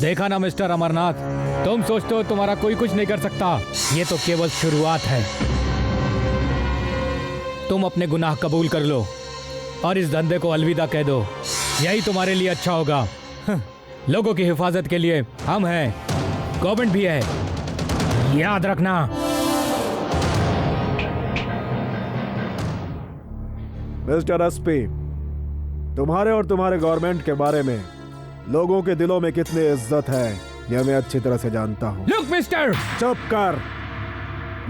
देखा ना मिस्टर अमरनाथ, तुम सोचते हो तुम्हारा कोई कुछ नहीं कर सकता, ये तो केवल शुरुआत है। तुम अपने गुनाह कबूल कर लो और इस धंधे को अलविदा कह दो, यही तुम्हारे लिए अच्छा होगा। लोगों की हिफाजत के लिए हम हैं, गवर्नमेंट भी है, याद रखना। मिस्टर एसपी, तुम्हारे और तुम्हारे गवर्नमेंट के बारे में लोगों के दिलों में कितनी इज्जत है यह मैं अच्छी तरह से जानता हूँ। लुक मिस्टर, चुप कर।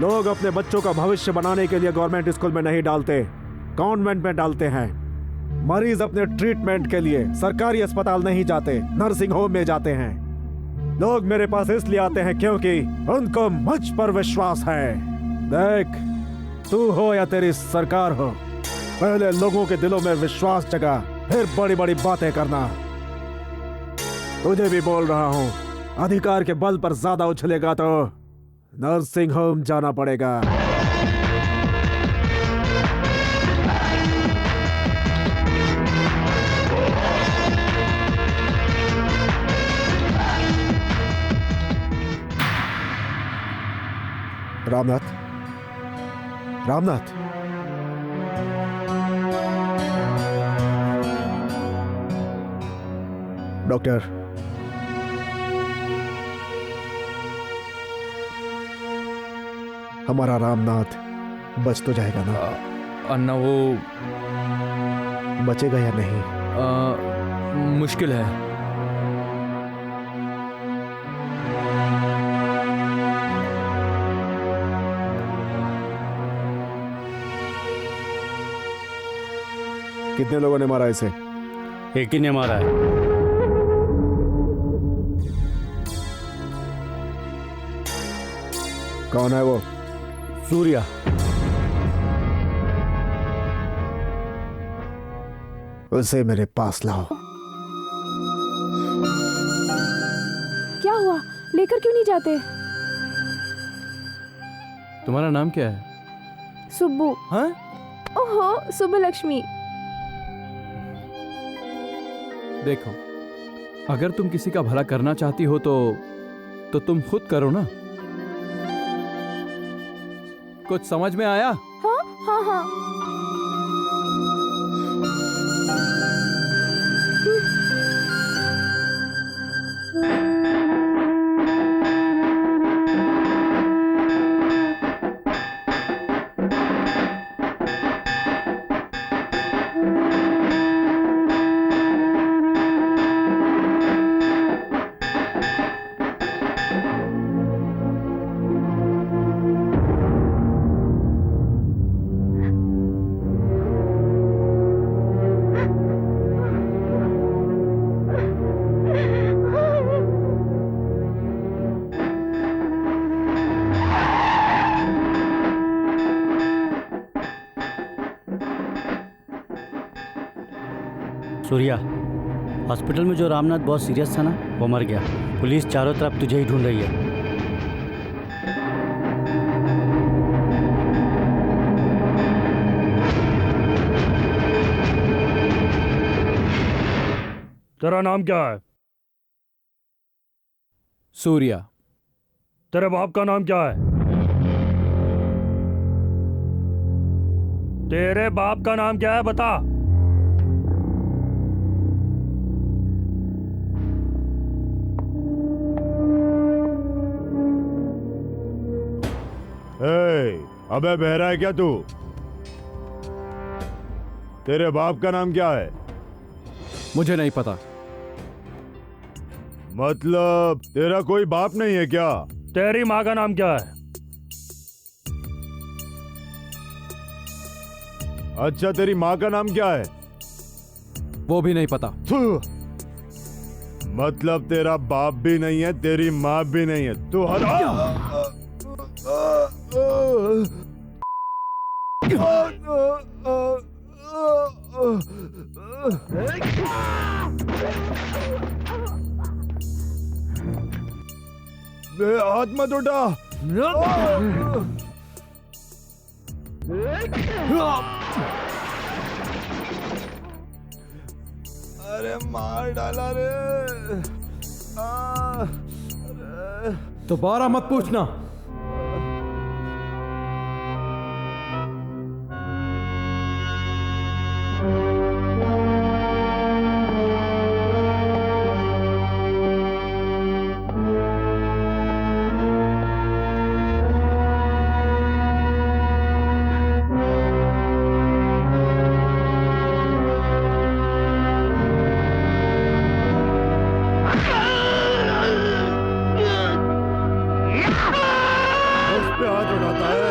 लोग अपने बच्चों का भविष्य बनाने के लिए गवर्नमेंट स्कूल में नहीं डालते, कॉन्वेंट में डालते हैं। मरीज अपने ट्रीटमेंट के लिए सरकारी अस्पताल नहीं जाते, नर्सिंग होम में जाते हैं। लोग मेरे पास इसलिए आते हैं क्योंकि उनको मुझ पर विश्वास है। देख, तू हो या तेरी सरकार हो, पहले लोगों के दिलों में विश्वास जगा, फिर बड़ी बड़ी बातें करना। तुझे भी बोल रहा हूं, अधिकार के बल पर ज्यादा उछलेगा तो नर्सिंग होम जाना पड़ेगा। रामनाथ, रामनाथ, डॉक्टर, हमारा रामनाथ बच तो जाएगा ना? अन्ना वो बचेगा या नहीं? मुश्किल है। कितने लोगों ने मारा इसे? एक ही ने मारा है। कौन है वो? सूर्या। उसे मेरे पास लाओ। क्या हुआ? लेकर क्यों नहीं जाते? तुम्हारा नाम क्या है? सुब्बू। हाँ? ओहो, सुब्बू लक्ष्मी। देखो, अगर तुम किसी का भला करना चाहती हो तो तुम खुद करो ना। कुछ समझ में आया? हाँ हाँ हाँ। सूर्या, हॉस्पिटल में जो रामनाथ बहुत सीरियस था ना, वो मर गया। पुलिस चारों तरफ तुझे ही ढूंढ रही है। तेरा नाम क्या है? सूर्या। तेरे बाप का नाम क्या है? तेरे बाप का नाम क्या है, बता। अबे बहरा है क्या तू? तेरे बाप का नाम क्या है? मुझे नहीं पता। मतलब तेरा कोई बाप नहीं है क्या? तेरी माँ का नाम क्या है? अच्छा, तेरी माँ का नाम क्या है? वो भी नहीं पता। मतलब तेरा बाप भी नहीं है, तेरी माँ भी नहीं है, तू हाथ मत उठा। अरे मार डाला रे। दोबारा मत पूछना। उस पे हाथ उठाता है।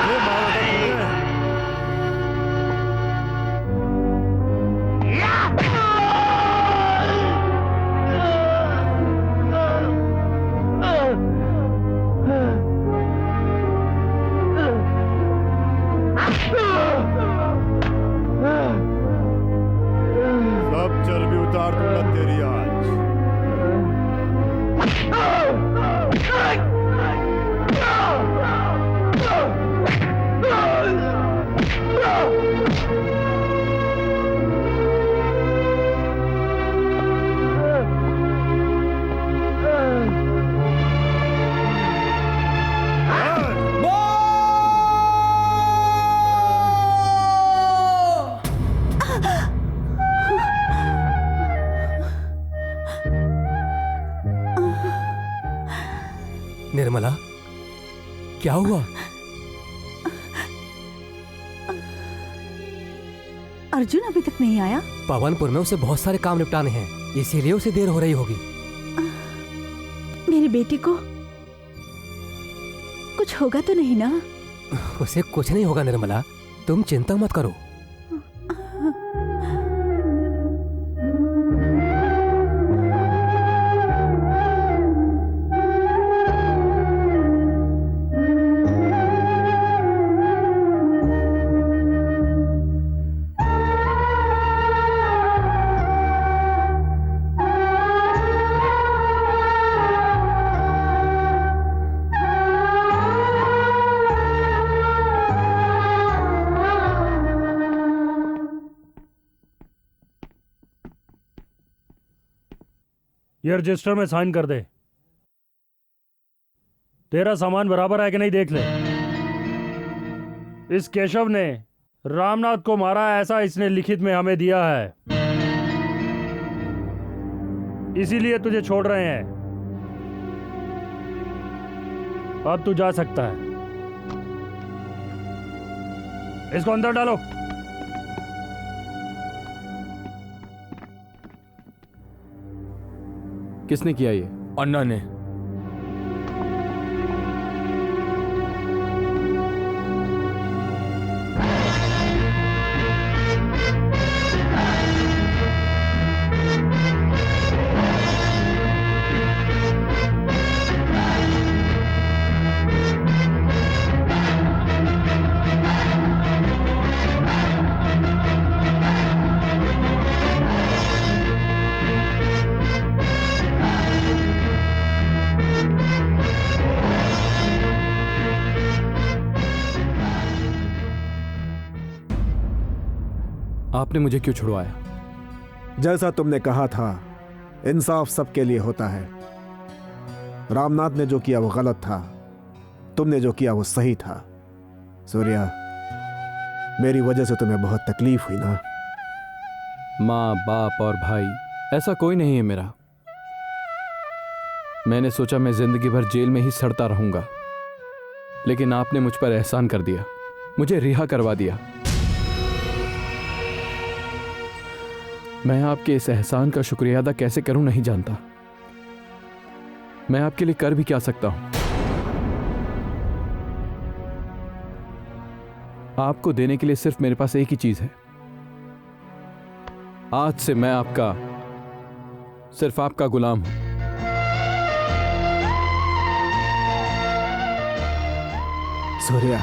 मुझे मारा था तुमने। सब चर्बी उतार दूंगा तेरी आज। निर्मला, क्या हुआ? अर्जुन अभी तक नहीं आया? पवनपुर में उसे बहुत सारे काम निपटाने हैं, इसीलिए उसे देर हो रही होगी। मेरी बेटी को कुछ होगा तो नहीं ना? उसे कुछ नहीं होगा निर्मला, तुम चिंता मत करो। ये रजिस्टर में साइन कर दे। तेरा सामान बराबर है कि नहीं देख ले। इस केशव ने रामनाथ को मारा, ऐसा इसने लिखित में हमें दिया है, इसीलिए तुझे छोड़ रहे हैं। अब तू जा सकता है। इसको अंदर डालो। किसने किया ये? अन्ना ने। आपने मुझे क्यों छुड़वाया? जैसा तुमने कहा था, इंसाफ सबके लिए होता है। रामनाथ ने जो किया वो गलत था, तुमने जो किया वो सही था। सूर्या, मेरी वजह से तुम्हें बहुत तकलीफ हुई ना? माँ, बाप और भाई ऐसा कोई नहीं है मेरा। मैंने सोचा मैं जिंदगी भर जेल में ही सड़ता रहूंगा, लेकिन आपने मुझ पर एहसान कर दिया, मुझे रिहा करवा दिया। मैं आपके इस एहसान का शुक्रिया अदा कैसे करूं नहीं जानता। मैं आपके लिए कर भी क्या सकता हूं। आपको देने के लिए सिर्फ मेरे पास एक ही चीज है। आज से मैं आपका, सिर्फ आपका गुलाम हूं। सूर्या,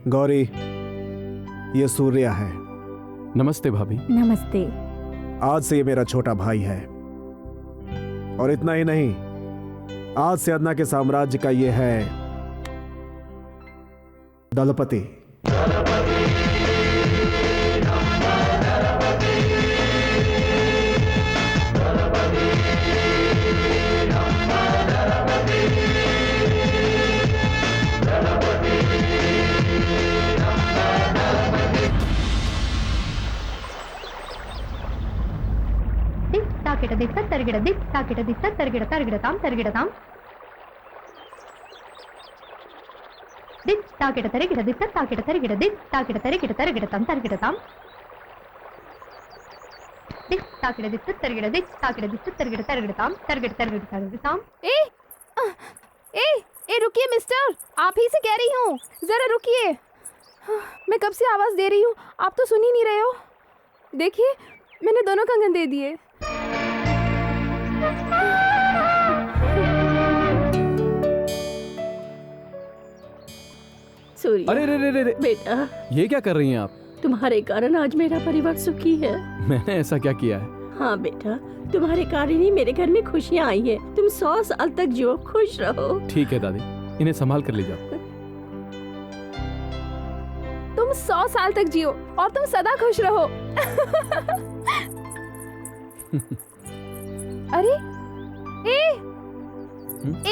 गौरी, ये सूर्या है। नमस्ते भाभी। नमस्ते। आज से ये मेरा छोटा भाई है। और इतना ही नहीं, आज से अदना के साम्राज्य का ये है दलपति। తాకిట దిత్త తరిగిడ దిత్ తాకిట దిత్త తరిగిడ తరిగిడతాం తరిగిడతాం దిత్ తాకిట తరిగిడ దిత్త తాకిట తరిగిడ దిత్ తాకిట తరిగిడ తరిగిడతాం తరిగిడతాం దిత్ తాకిట దిత్త తరిగిడ దిత్ తాకిట దిత్త తరిగిడ తరిగిడతాం తరిగిడ తరిగిడ తరిగిడతాం ए ए रुकिए मिस्टर, आप ही से कह रही हूँ, जरा रुकिए। मैं कब से आवाज दे रही हूँ, आप तो सुन ही नहीं रहे हो। देखिए, मैंने दोनों कंगन दे दिए। सूर्य, अरे रे रे रे रे, बेटा, ये क्या कर रही हैं आप? तुम्हारे कारण आज मेरा परिवार सुखी है। मैंने ऐसा क्या किया है? हाँ बेटा, तुम्हारे कारण ही मेरे घर में खुशियाँ आई हैं। तुम 100 साल तक जियो, खुश रहो। ठीक है दादी, इन्हें संभाल कर ले जाओ। तुम 100 साल तक जियो और तुम सदा खुश रहो। अरे ए,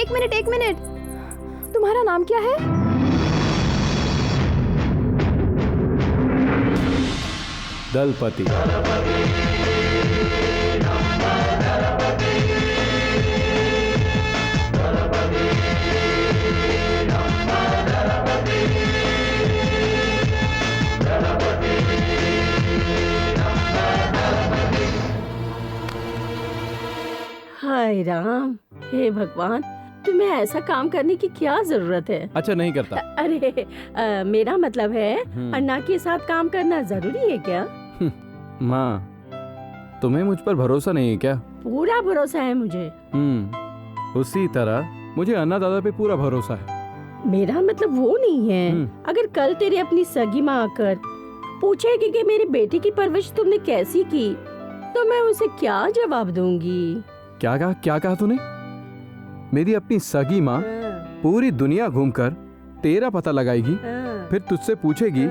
एक मिनट, तुम्हारा नाम क्या है? दलपति। हाय राम, हे भगवान, तुम्हें ऐसा काम करने की क्या जरूरत है? अच्छा नहीं करता। अरे मेरा मतलब है, अन्ना के साथ काम करना जरूरी है क्या? माँ, तुम्हें मुझ पर भरोसा नहीं है क्या? पूरा भरोसा है मुझे। उसी तरह मुझे अन्ना दादा पे पूरा भरोसा है। मेरा मतलब वो नहीं है, अगर कल तेरी अपनी सगी माँ आकर पूछेगी कि मेरी बेटी की परवरिश तुमने कैसी की, तो मैं उसे क्या जवाब दूंगी? क्या कहा तूने? मेरी अपनी सगी माँ पूरी दुनिया घूमकर तेरा पता लगाएगी, फिर तुझसे पूछेगी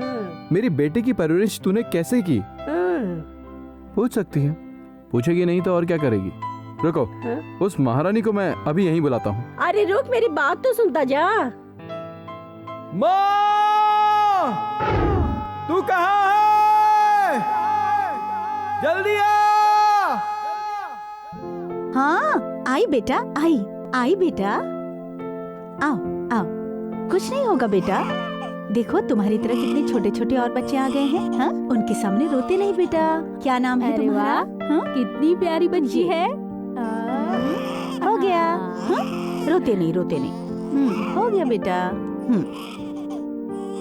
मेरी बेटी की परवरिश तूने कैसे की? पूछ सकती है, पूछेगी नहीं तो और क्या करेगी? रुको, उस महारानी को मैं अभी यहीं बुलाता हूँ। अरे रुक, मेरी बात तो सुनता जा। माँ, तू कहाँ है? जल्दी आ! हाँ, आई बेटा, आई बेटा, आओ आओ। कुछ नहीं होगा बेटा। देखो तुम्हारी तरह कितने छोटे छोटे और बच्चे आ गए हैं। हाँ, उनके सामने रोते नहीं बेटा। क्या नाम है तुम्हारा? हाँ? कितनी प्यारी बच्ची है। हो गया। हाँ? रोते नहीं हो गया बेटा।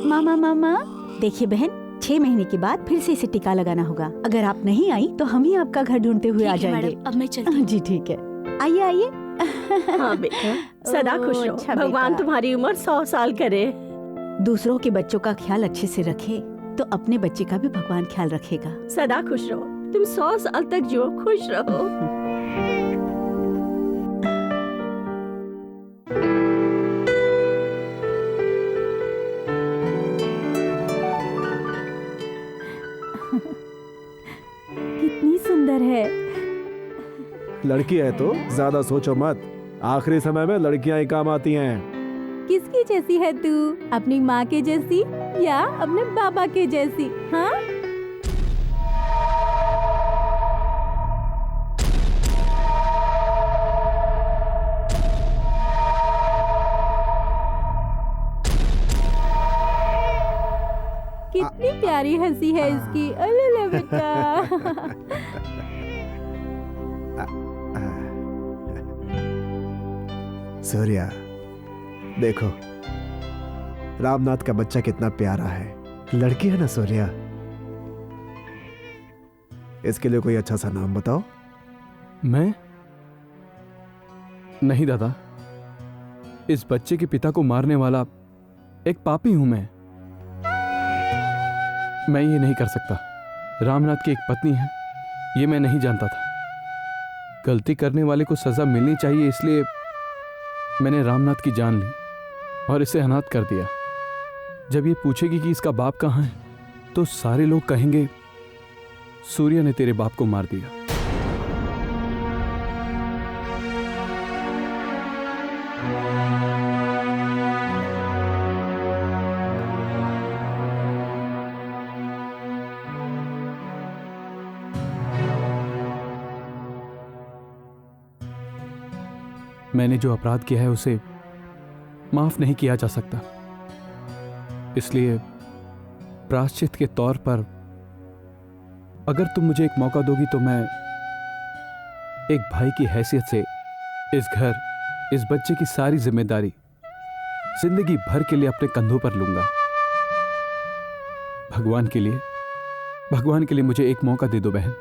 मामा देखिए बहन, 6 महीने के बाद फिर से इसे टीका लगाना होगा। अगर आप नहीं आई तो हम ही आपका घर ढूंढते हुए आ जाएंगे। अब मैं चलती हूँ। जी ठीक है, आइए। हाँ बेटा, सदा खुश रहो। अच्छा भगवान बेटा। तुम्हारी उम्र 100 साल करे। दूसरों के बच्चों का ख्याल अच्छे से रखे तो अपने बच्चे का भी भगवान ख्याल रखेगा। सदा खुश रहो। तुम 100 साल तक जियो, खुश रहो। कितनी सुंदर है। लड़की है तो ज्यादा सोचो मत, आखिरी समय में लड़कियां ही काम आती हैं। किसकी जैसी है तू? अपनी माँ के जैसी या अपने बाबा के जैसी? हाँ, कितनी प्यारी हंसी है इसकी। अले बेटा। सूर्या, देखो रामनाथ का बच्चा कितना प्यारा है। लड़की है ना सूर्या? इसके लिए कोई अच्छा सा नाम बताओ। मैं? नहीं दादा, इस बच्चे के पिता को मारने वाला एक पापी हूं मैं। मैं ये नहीं कर सकता। रामनाथ की एक पत्नी है, ये मैं नहीं जानता था। गलती करने वाले को सजा मिलनी चाहिए, इसलिए मैंने रामनाथ की जान ली और इसे अनाथ कर दिया। जब ये पूछेगी कि इसका बाप कहाँ है, तो सारे लोग कहेंगे सूर्य ने तेरे बाप को मार दिया। मैंने जो अपराध किया है उसे माफ नहीं किया जा सकता, इसलिए प्रायश्चित के तौर पर अगर तुम मुझे एक मौका दोगी तो मैं एक भाई की हैसियत से इस घर, इस बच्चे की सारी जिम्मेदारी जिंदगी भर के लिए अपने कंधों पर लूंगा। भगवान के लिए मुझे एक मौका दे दो बहन।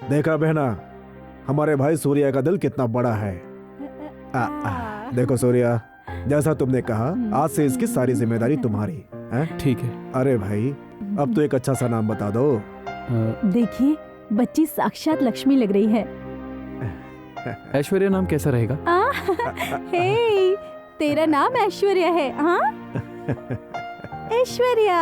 देखा बहना, हमारे भाई सूर्या का दिल कितना बड़ा है। देखो सूर्या, जैसा तुमने कहा, आज से इसकी सारी जिम्मेदारी तुम्हारी है। ठीक है। अरे भाई, अब तो एक अच्छा सा नाम बता दो। देखिए, बच्ची साक्षात लक्ष्मी लग रही है। ऐश्वर्या नाम कैसा रहेगा? हे, तेरा नाम ऐश्वर्या है? हाँ, ऐश्वर्या।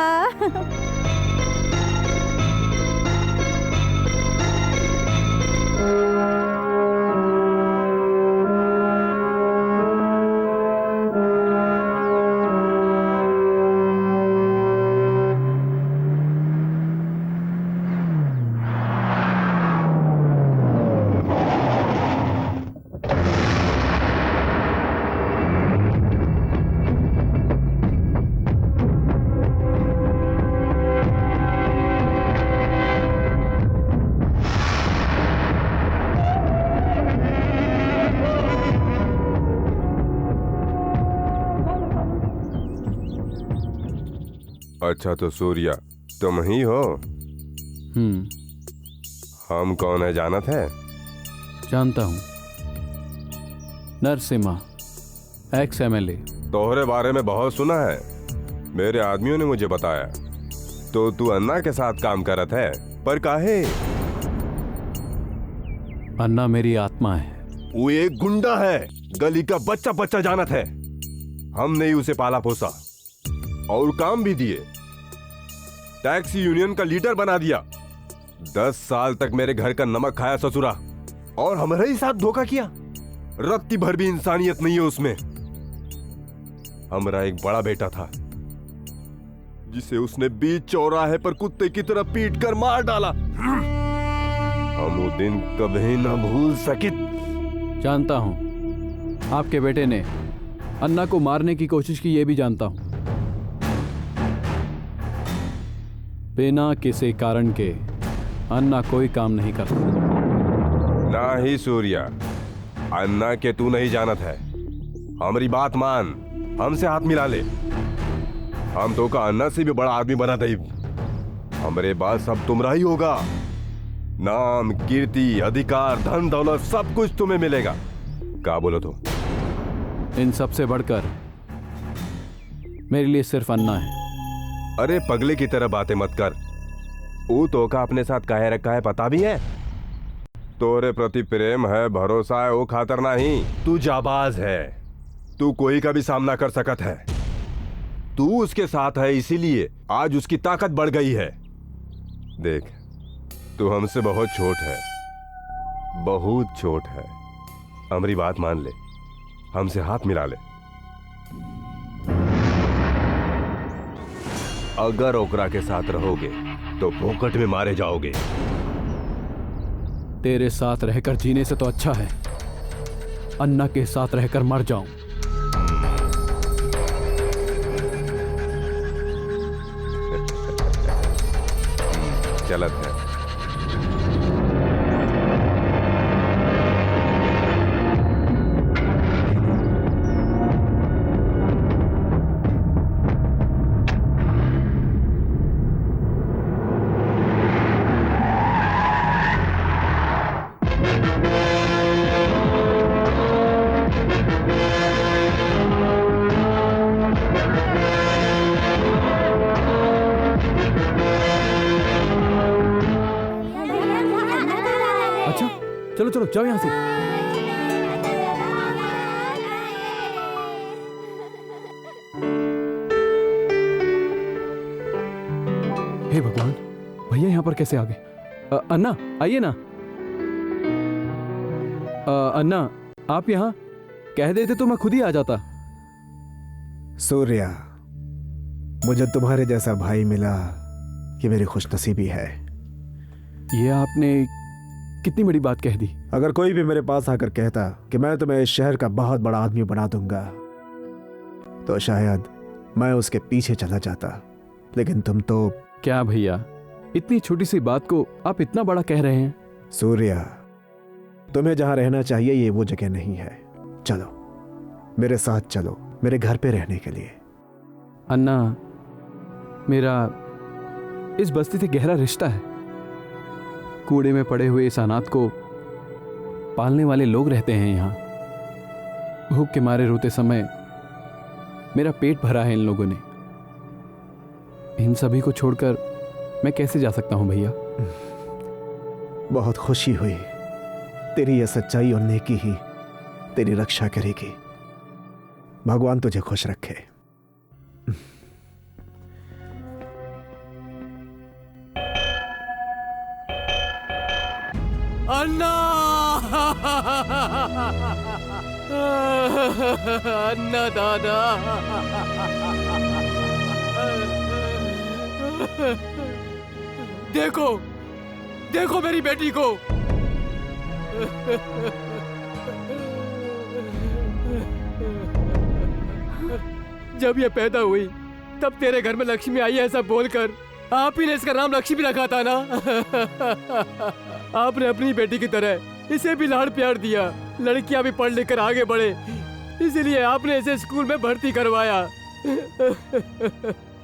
अच्छा, तो सूर्या तुम ही हो? हम कौन है जानत है? जानता हूं, नरसिम्हा, एक्स MLA। तोहरे बारे में बहुत सुना है, मेरे आदमियों ने मुझे बताया। तो तू अन्ना के साथ काम करत है, पर काहे? अन्ना मेरी आत्मा है। वो एक गुंडा है, गली का बच्चा बच्चा जानत है। हमने ही उसे पाला पोसा और काम भी दिए, टैक्सी यूनियन का लीडर बना दिया। 10 साल तक मेरे घर का नमक खाया ससुरा, और हमारे ही साथ धोखा किया। रत्ती भर भी इंसानियत नहीं है उसमें। हमारा एक बड़ा बेटा था, जिसे उसने बीच चौराहे पर कुत्ते की तरह पीट कर मार डाला। हम वो दिन कभी ना भूल सके। जानता हूं, आपके बेटे ने अन्ना को मारने की कोशिश की, यह भी जानता हूं। बिना किसी कारण के अन्ना कोई काम नहीं करता। ना ही सूर्या, अन्ना के तू नहीं जानत है। हमारी बात मान, हमसे हाथ मिला ले। हम तो का अन्ना से भी बड़ा आदमी बना दे। हमारे बाद सब तुम्हारा ही होगा। नाम, कीर्ति, अधिकार, धन दौलत सब कुछ तुम्हें मिलेगा। क्या बोलो तुम? इन सब से बढ़कर मेरे लिए सिर्फ अन्ना है। अरे पगले की तरह बातें मत कर। वो तो का अपने साथ काहे रखा है पता भी है? तोरे प्रति प्रेम है, भरोसा है, वो खातर नहीं। तू जाबाज है, तू कोई का भी सामना कर सकत है। तू उसके साथ है, इसीलिए आज उसकी ताकत बढ़ गई है। देख, तू हमसे बहुत छोट है, बहुत छोट है। हमारी बात मान ले, हमसे हाथ मिला ले। अगर ओकरा के साथ रहोगे तो फोकट में मारे जाओगे। तेरे साथ रहकर जीने से तो अच्छा है अन्ना के साथ रहकर मर जाऊं। चलत है। चलो जाओ यहाँ से। हे भगवान, भैया यहाँ पर कैसे आ गए? अन्ना आइए ना। अन्ना आप यहाँ कह देते तो मैं खुद ही आ जाता। सूर्या, मुझे तुम्हारे जैसा भाई मिला ये मेरी खुशनसीबी है। ये आपने कितनी बड़ी बात कह दी। अगर कोई भी मेरे पास आकर कहता कि मैं तुम्हें इस शहर का बहुत बड़ा आदमी बना दूंगा तो शायद मैं उसके पीछे चला जाता, लेकिन तुम तो। क्या भैया, इतनी छोटी सी बात को आप इतना बड़ा कह रहे हैं? सूर्या, तुम्हें जहां रहना चाहिए ये वो जगह नहीं है। चलो मेरे साथ चलो, मेरे घर पे रहने के लिए। अन्ना, मेरा इस बस्ती से गहरा रिश्ता है। कूड़े में पड़े हुए इस अनाथ को पालने वाले लोग रहते हैं यहाँ। भूख के मारे रोते समय मेरा पेट भरा है इन लोगों ने। इन सभी को छोड़कर मैं कैसे जा सकता हूं भैया? बहुत खुशी हुई। तेरी यह सच्चाई और नेकी ही तेरी रक्षा करेगी। भगवान तुझे खुश रखे। अन्ना! अन्ना दादा! देखो, देखो मेरी बेटी को। जब ये पैदा हुई तब तेरे घर में लक्ष्मी आई ऐसा बोलकर आप ही ने इसका नाम लक्ष्मी रखा था ना? आपने अपनी बेटी की तरह इसे भी लाड़ प्यार दिया। लड़कियां भी पढ़ लिख कर आगे बढ़े, इसीलिए आपने इसे स्कूल में भर्ती करवाया।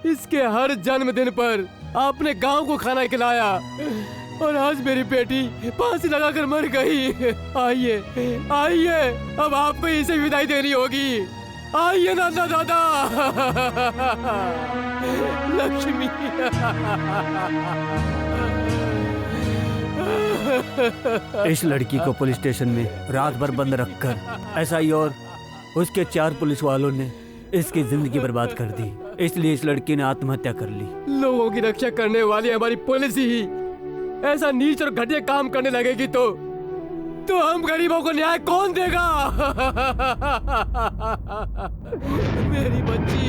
इसके हर जन्मदिन पर आपने गांव को खाना खिलाया और आज मेरी बेटी फांसी लगाकर मर गई। आइए, आइए, अब आपको इसे विदाई देनी होगी। आइए नाना दादा। लक्ष्मी। इस लड़की को पुलिस स्टेशन में रात भर बंद रखकर एसआई और उसके 4 पुलिस वालों ने इसकी जिंदगी बर्बाद कर दी। इसलिए इस लड़की ने आत्महत्या कर ली। लोगों की रक्षा करने वाली हमारी पुलिस ही ऐसा नीच और घटिया काम करने लगेगी तो हम गरीबों को न्याय कौन देगा? मेरी बच्ची।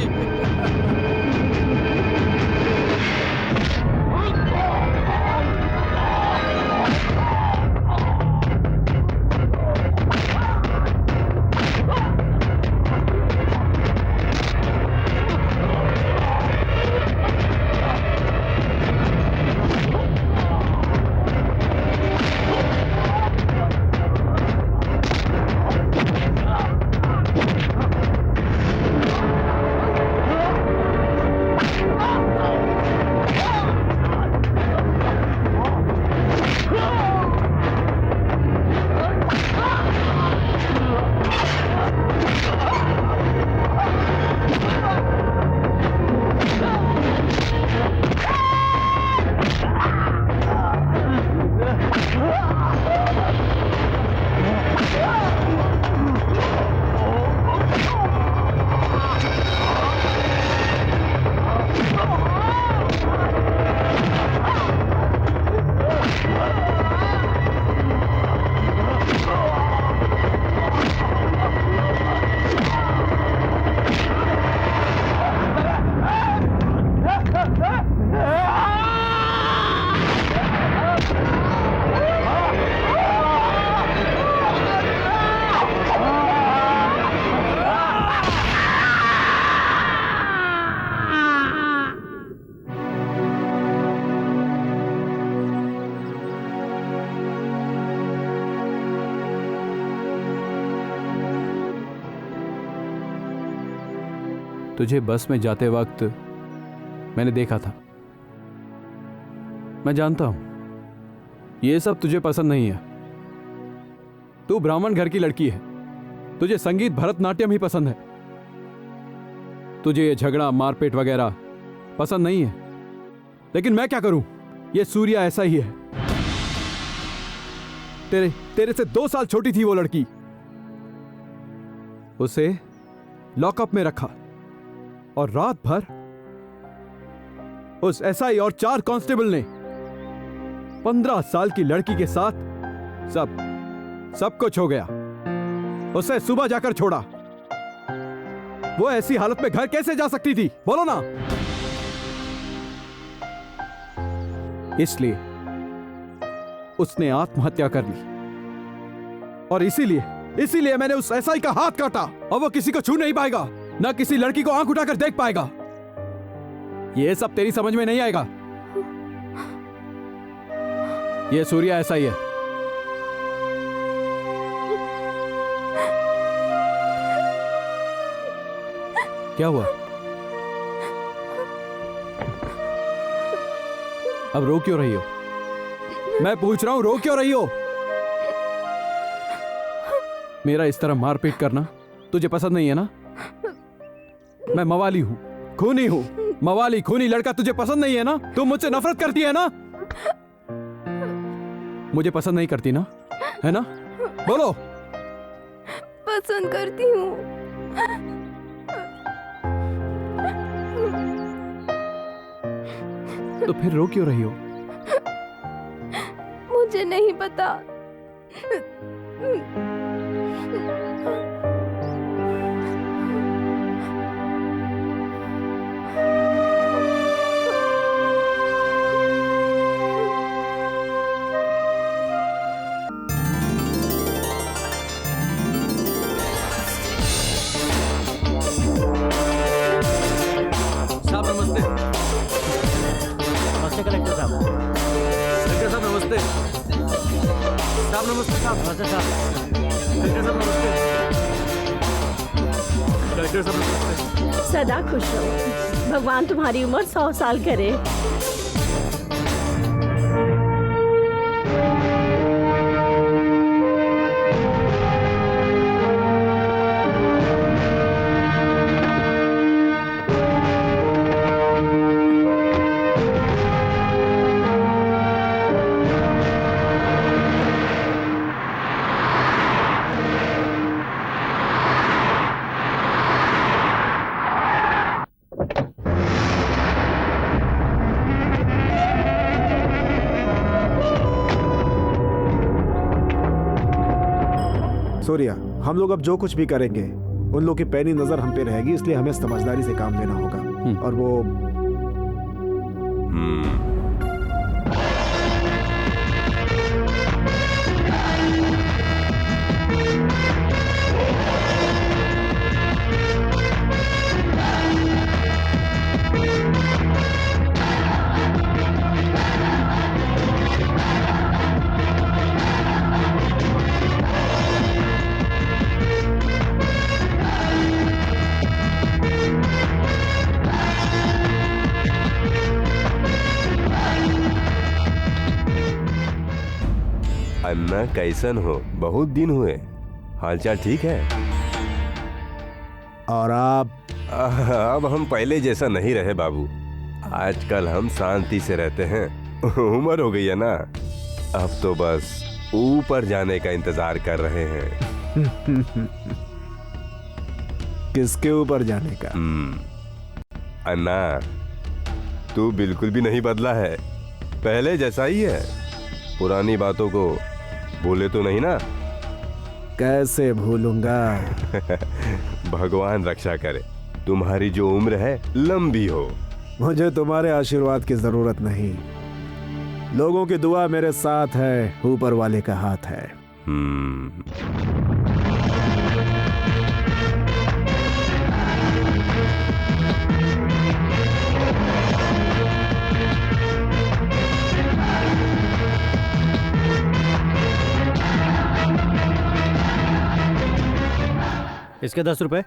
तुझे बस में जाते वक्त मैंने देखा था। मैं जानता हूं ये सब तुझे पसंद नहीं है। तू ब्राह्मण घर की लड़की है, तुझे संगीत भरतनाट्यम ही पसंद है। तुझे ये झगड़ा मारपीट वगैरह पसंद नहीं है। लेकिन मैं क्या करूं, ये सूर्या ऐसा ही है। तेरे से 2 साल छोटी थी वो लड़की। उसे लॉकअप में रखा और रात भर उस एसआई और 4 कांस्टेबल ने 15 साल की लड़की के साथ सब कुछ हो गया। उसे सुबह जाकर छोड़ा। वो ऐसी हालत में घर कैसे जा सकती थी, बोलो ना? इसलिए उसने आत्महत्या कर ली और इसीलिए मैंने उस एसआई का हाथ काटा। और वो किसी को छू नहीं पाएगा, ना किसी लड़की को आंख उठाकर देख पाएगा। ये सब तेरी समझ में नहीं आएगा। ये सूर्या ऐसा ही है। क्या हुआ? अब रो क्यों रही हो? मैं पूछ रहा हूं, रो क्यों रही हो? मेरा इस तरह मारपीट करना तुझे पसंद नहीं है ना? मैं मवाली हूं, खूनी हूं। मवाली खूनी लड़का तुझे पसंद नहीं है ना? तुम मुझसे नफरत करती है ना? मुझे पसंद नहीं करती ना, है ना? बोलो। पसंद करती हूँ। तो फिर रो क्यों रही हो? मुझे नहीं पता। साहब नमस्ते। नमस्ते कलेक्टर साहब। कलेक्टर साहब नमस्ते। साहब नमस्ते साहब। नमस्ते साहब। कलेक्टर साहब नमस्ते। कलेक्टर साहब नमस्ते। सदा खुश रहो। भगवान तुम्हारी उम्र 100 साल करे। सूर्या, हम लोग अब जो कुछ भी करेंगे उन लोग की पैनी नजर हम पे रहेगी, इसलिए हमें समझदारी से काम लेना होगा। और वो अन्ना कैसन हो? बहुत दिन हुए। हालचाल ठीक है? और आप? अब हम पहले जैसा नहीं रहे बाबू। आजकल हम शांति से रहते हैं। उम्र हो गई है ना, अब तो बस ऊपर जाने का इंतजार कर रहे हैं। किसके ऊपर जाने का? अन्ना, तू बिल्कुल भी नहीं बदला है, पहले जैसा ही है। पुरानी बातों को भूले तो नहीं ना? कैसे भूलूंगा? भगवान रक्षा करे, तुम्हारी जो उम्र है लंबी हो। मुझे तुम्हारे आशीर्वाद की जरूरत नहीं, लोगों की दुआ मेरे साथ है, ऊपर वाले का हाथ है। इसके 10 रुपए,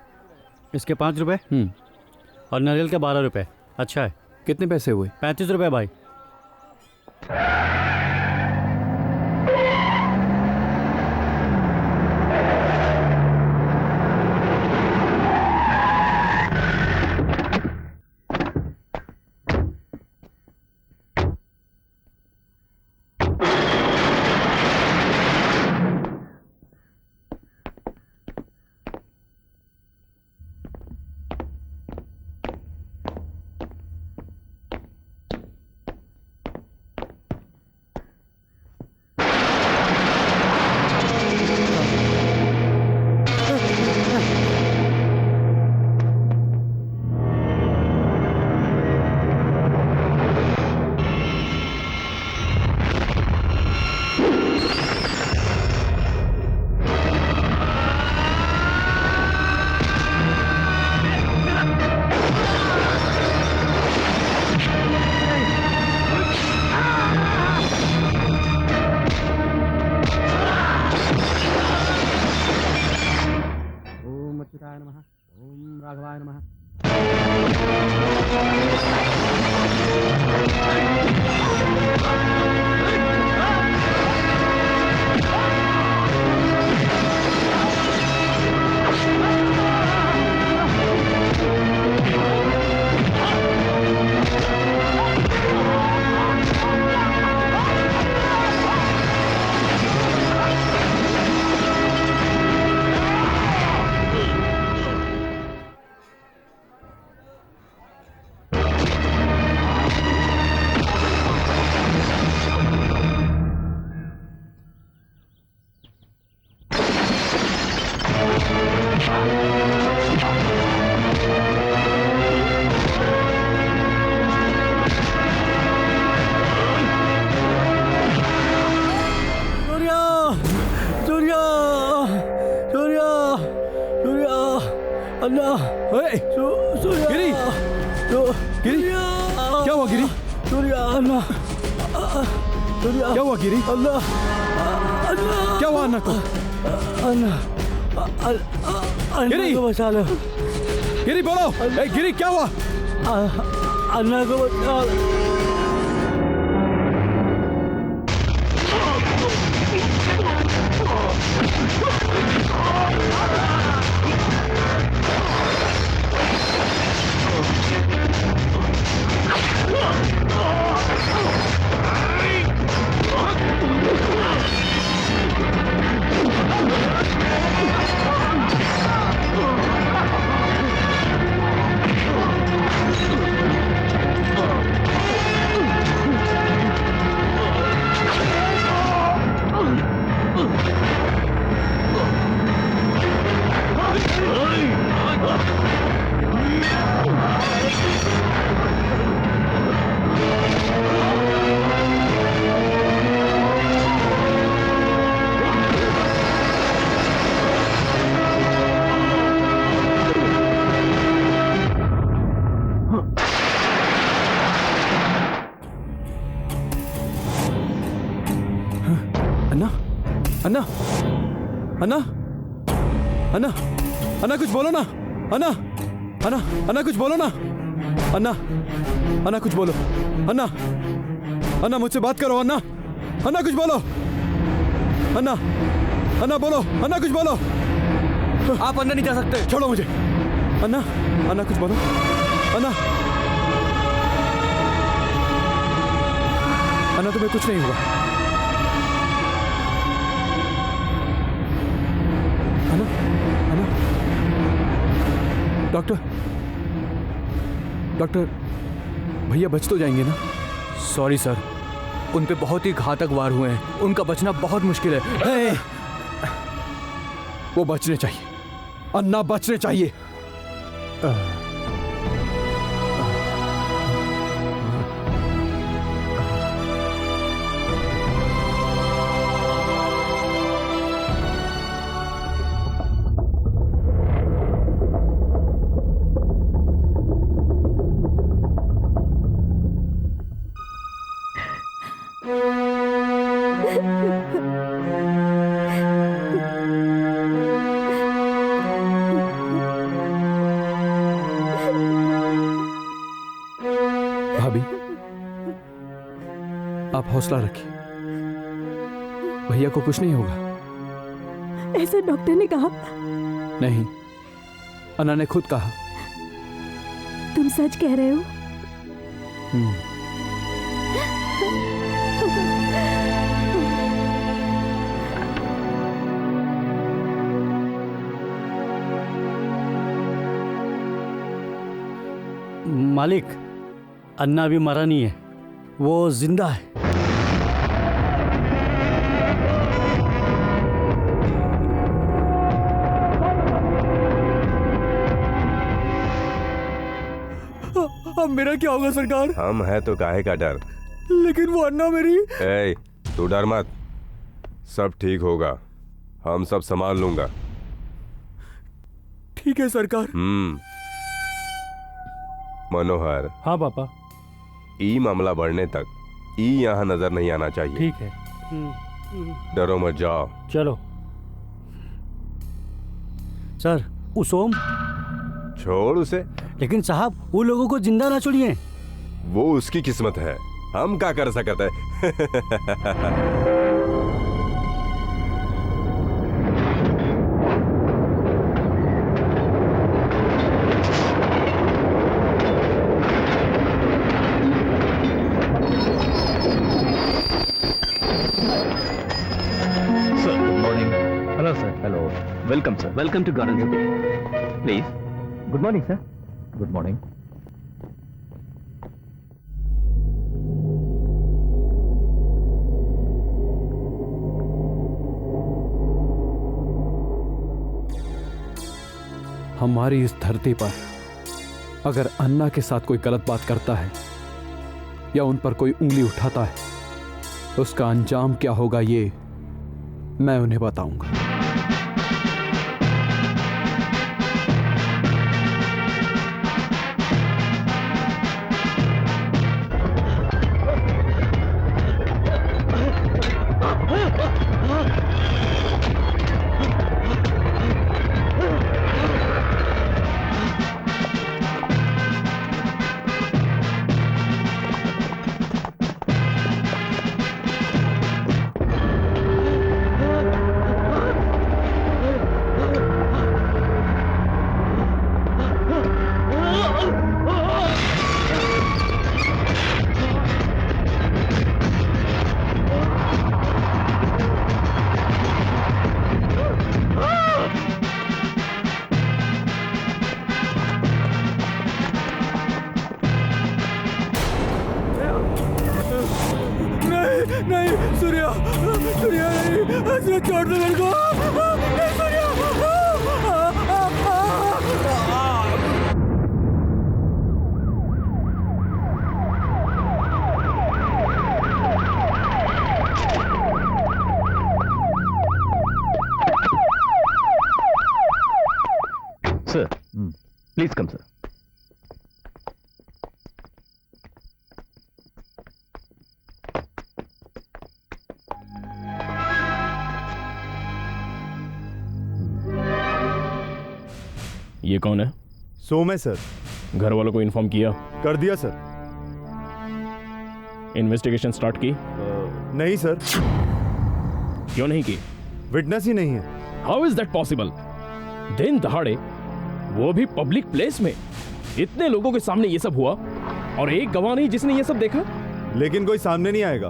इसके 5 रुपए और नारियल के 12 रुपए। अच्छा है। कितने पैसे हुए? 35 रुपए भाई। ओए, गिरी, गिरी, क्या हुआ गिरी? क्या हुआ गिरी? क्या हुआ अन्ना को? गिरी, बचा लो। गिरी बोलो, गिरी क्या हुआ? अन्ना को बचा लो। अन्ना, अन्ना, अन्ना, अन्ना कुछ बोलो ना, अन्ना, अन्ना, अन्ना कुछ बोलो ना, अन्ना, अन्ना कुछ बोलो, अन्ना, अन्ना मुझसे बात करो, अन्ना, अन्ना कुछ बोलो, अन्ना, अन्ना बोलो, अन्ना कुछ बोलो। आप अंदर नहीं जा सकते। छोड़ो मुझे, अन्ना, अन्ना कुछ बोलो, अन्ना, अन्ना तुम्हें कुछ नहीं हुआ। डॉक्टर, डॉक्टर, भैया बच तो जाएंगे ना? सॉरी सर, उन पे बहुत ही घातक वार हुए हैं, उनका बचना बहुत मुश्किल है। वो बचने चाहिए, अन्ना बचने चाहिए। भाभी, आप हौसला रखिए, भैया को कुछ नहीं होगा। ऐसा डॉक्टर ने कहा। नहीं, अन्ना ने खुद कहा। तुम सच कह रहे हो? मालिक, अन्ना अभी मरा नहीं है, वो जिंदा है। अब मेरा क्या होगा सरकार? हम है तो काहे का डर? लेकिन वो अन्ना मेरी। ए, तू डर मत, सब ठीक होगा, हम सब संभाल लूंगा। ठीक है सरकार। मनोहर। हाँ पापा। ई मामला बढ़ने तक ई यहाँ नजर नहीं आना चाहिए। ठीक है। डरो मत, जाओ। चलो। सर, उसोम छोड़ उसे। लेकिन साहब, वो लोगों को जिंदा ना छोड़िए। वो उसकी किस्मत है, हम क्या कर सकते हैं। Welcome, sir. Welcome to Garden City. Please. Good morning, sir. Good morning. हमारी इस धरती पर अगर अन्ना के साथ कोई गलत बात करता है या उन पर कोई उंगली उठाता है, उसका अंजाम क्या होगा ये मैं उन्हें बताऊंगा। नहीं सूर्या, सूर्या नहीं, छोड़ दो मेरे को, नहीं Surya. Sir, please come, sir. ये कौन है? सोम है सर। घर वालों को इन्फॉर्म किया? कर दिया सर। इन्वेस्टिगेशन स्टार्ट की? नहीं सर। क्यों नहीं की? विटनेस ही नहीं है। How is that possible? दिन दहाड़े, वो भी पब्लिक प्लेस में, इतने लोगों के सामने ये सब हुआ और एक गवाह नहीं जिसने ये सब देखा? लेकिन कोई सामने नहीं आएगा।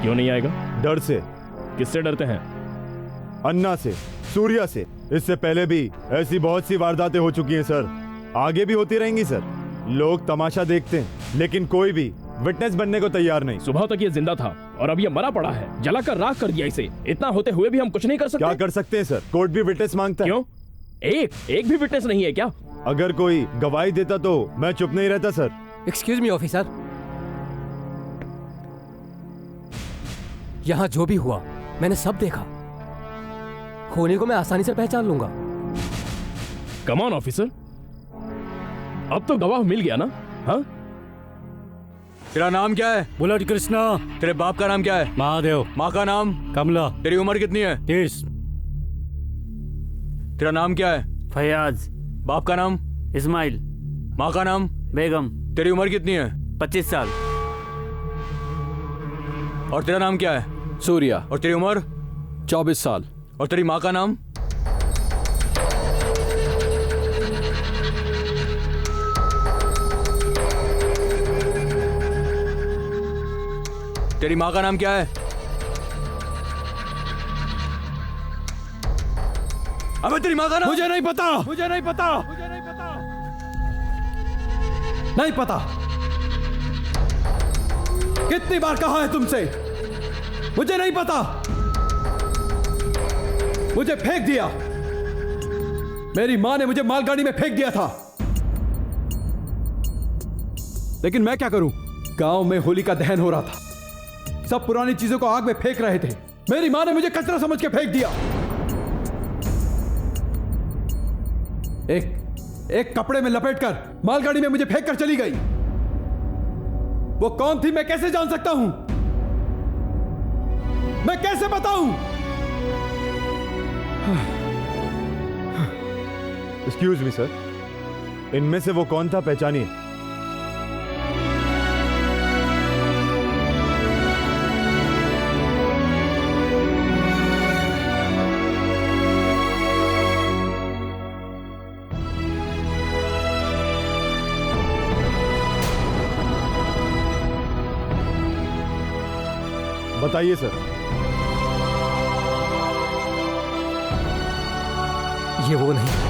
क्यों नहीं आएगा? डर से। किससे डरते हैं? अन्ना से, सूर्या से। इससे पहले भी ऐसी बहुत सी वारदातें हो चुकी हैं सर, आगे भी होती रहेंगी सर। लोग तमाशा देखते हैं लेकिन कोई भी विटनेस बनने को तैयार नहीं। सुबह तक ये जिंदा था और अब ये मरा पड़ा है, जलाकर राख कर दिया इसे। इतना होते हुए भी हम कुछ नहीं कर सकते? क्या कर सकते हैं सर, कोर्ट भी विटनेस मांगता है। क्यों? एक भी विटनेस नहीं है क्या? अगर कोई गवाही देता तो मैं चुप नहीं रहता सर। एक्सक्यूज मी ऑफिसर, यहाँ जो भी हुआ मैंने सब देखा। होने को मैं आसानी से पहचान लूंगा। कम ऑन ऑफिसर, अब तो गवाह मिल गया ना? हाँ? तेरा नाम क्या है? बुलेट कृष्णा। तेरे बाप का नाम क्या है? महादेव। माँ का नाम? कमला। तेरी उम्र कितनी है? 30। तेरा नाम क्या है? फयाज। बाप का नाम? इस्माइल। माँ का नाम? बेगम। तेरी उम्र कितनी है? 25 साल। और तेरा नाम क्या है? सूर्या। और तेरी उम्र? 24 साल। और तेरी माँ का नाम? तेरी माँ का नाम क्या है? अबे तेरी माँ का नाम? मुझे नहीं पता। मुझे नहीं पता। नहीं पता। कितनी बार कहा है तुमसे, मुझे नहीं पता। मुझे फेंक दिया, मेरी मां ने मुझे मालगाड़ी में फेंक दिया था। लेकिन मैं क्या करूं, गांव में होली का दहन हो रहा था, सब पुरानी चीजों को आग में फेंक रहे थे। मेरी मां ने मुझे कचरा समझ के फेंक दिया। एक कपड़े में लपेटकर मालगाड़ी में मुझे फेंक कर चली गई। वो कौन थी मैं कैसे जान सकता हूं? मैं कैसे बताऊं? एक्सक्यूज मी सर, इनमें से वो कौन था, पहचानिए। बताइए सर। ये वो नहीं।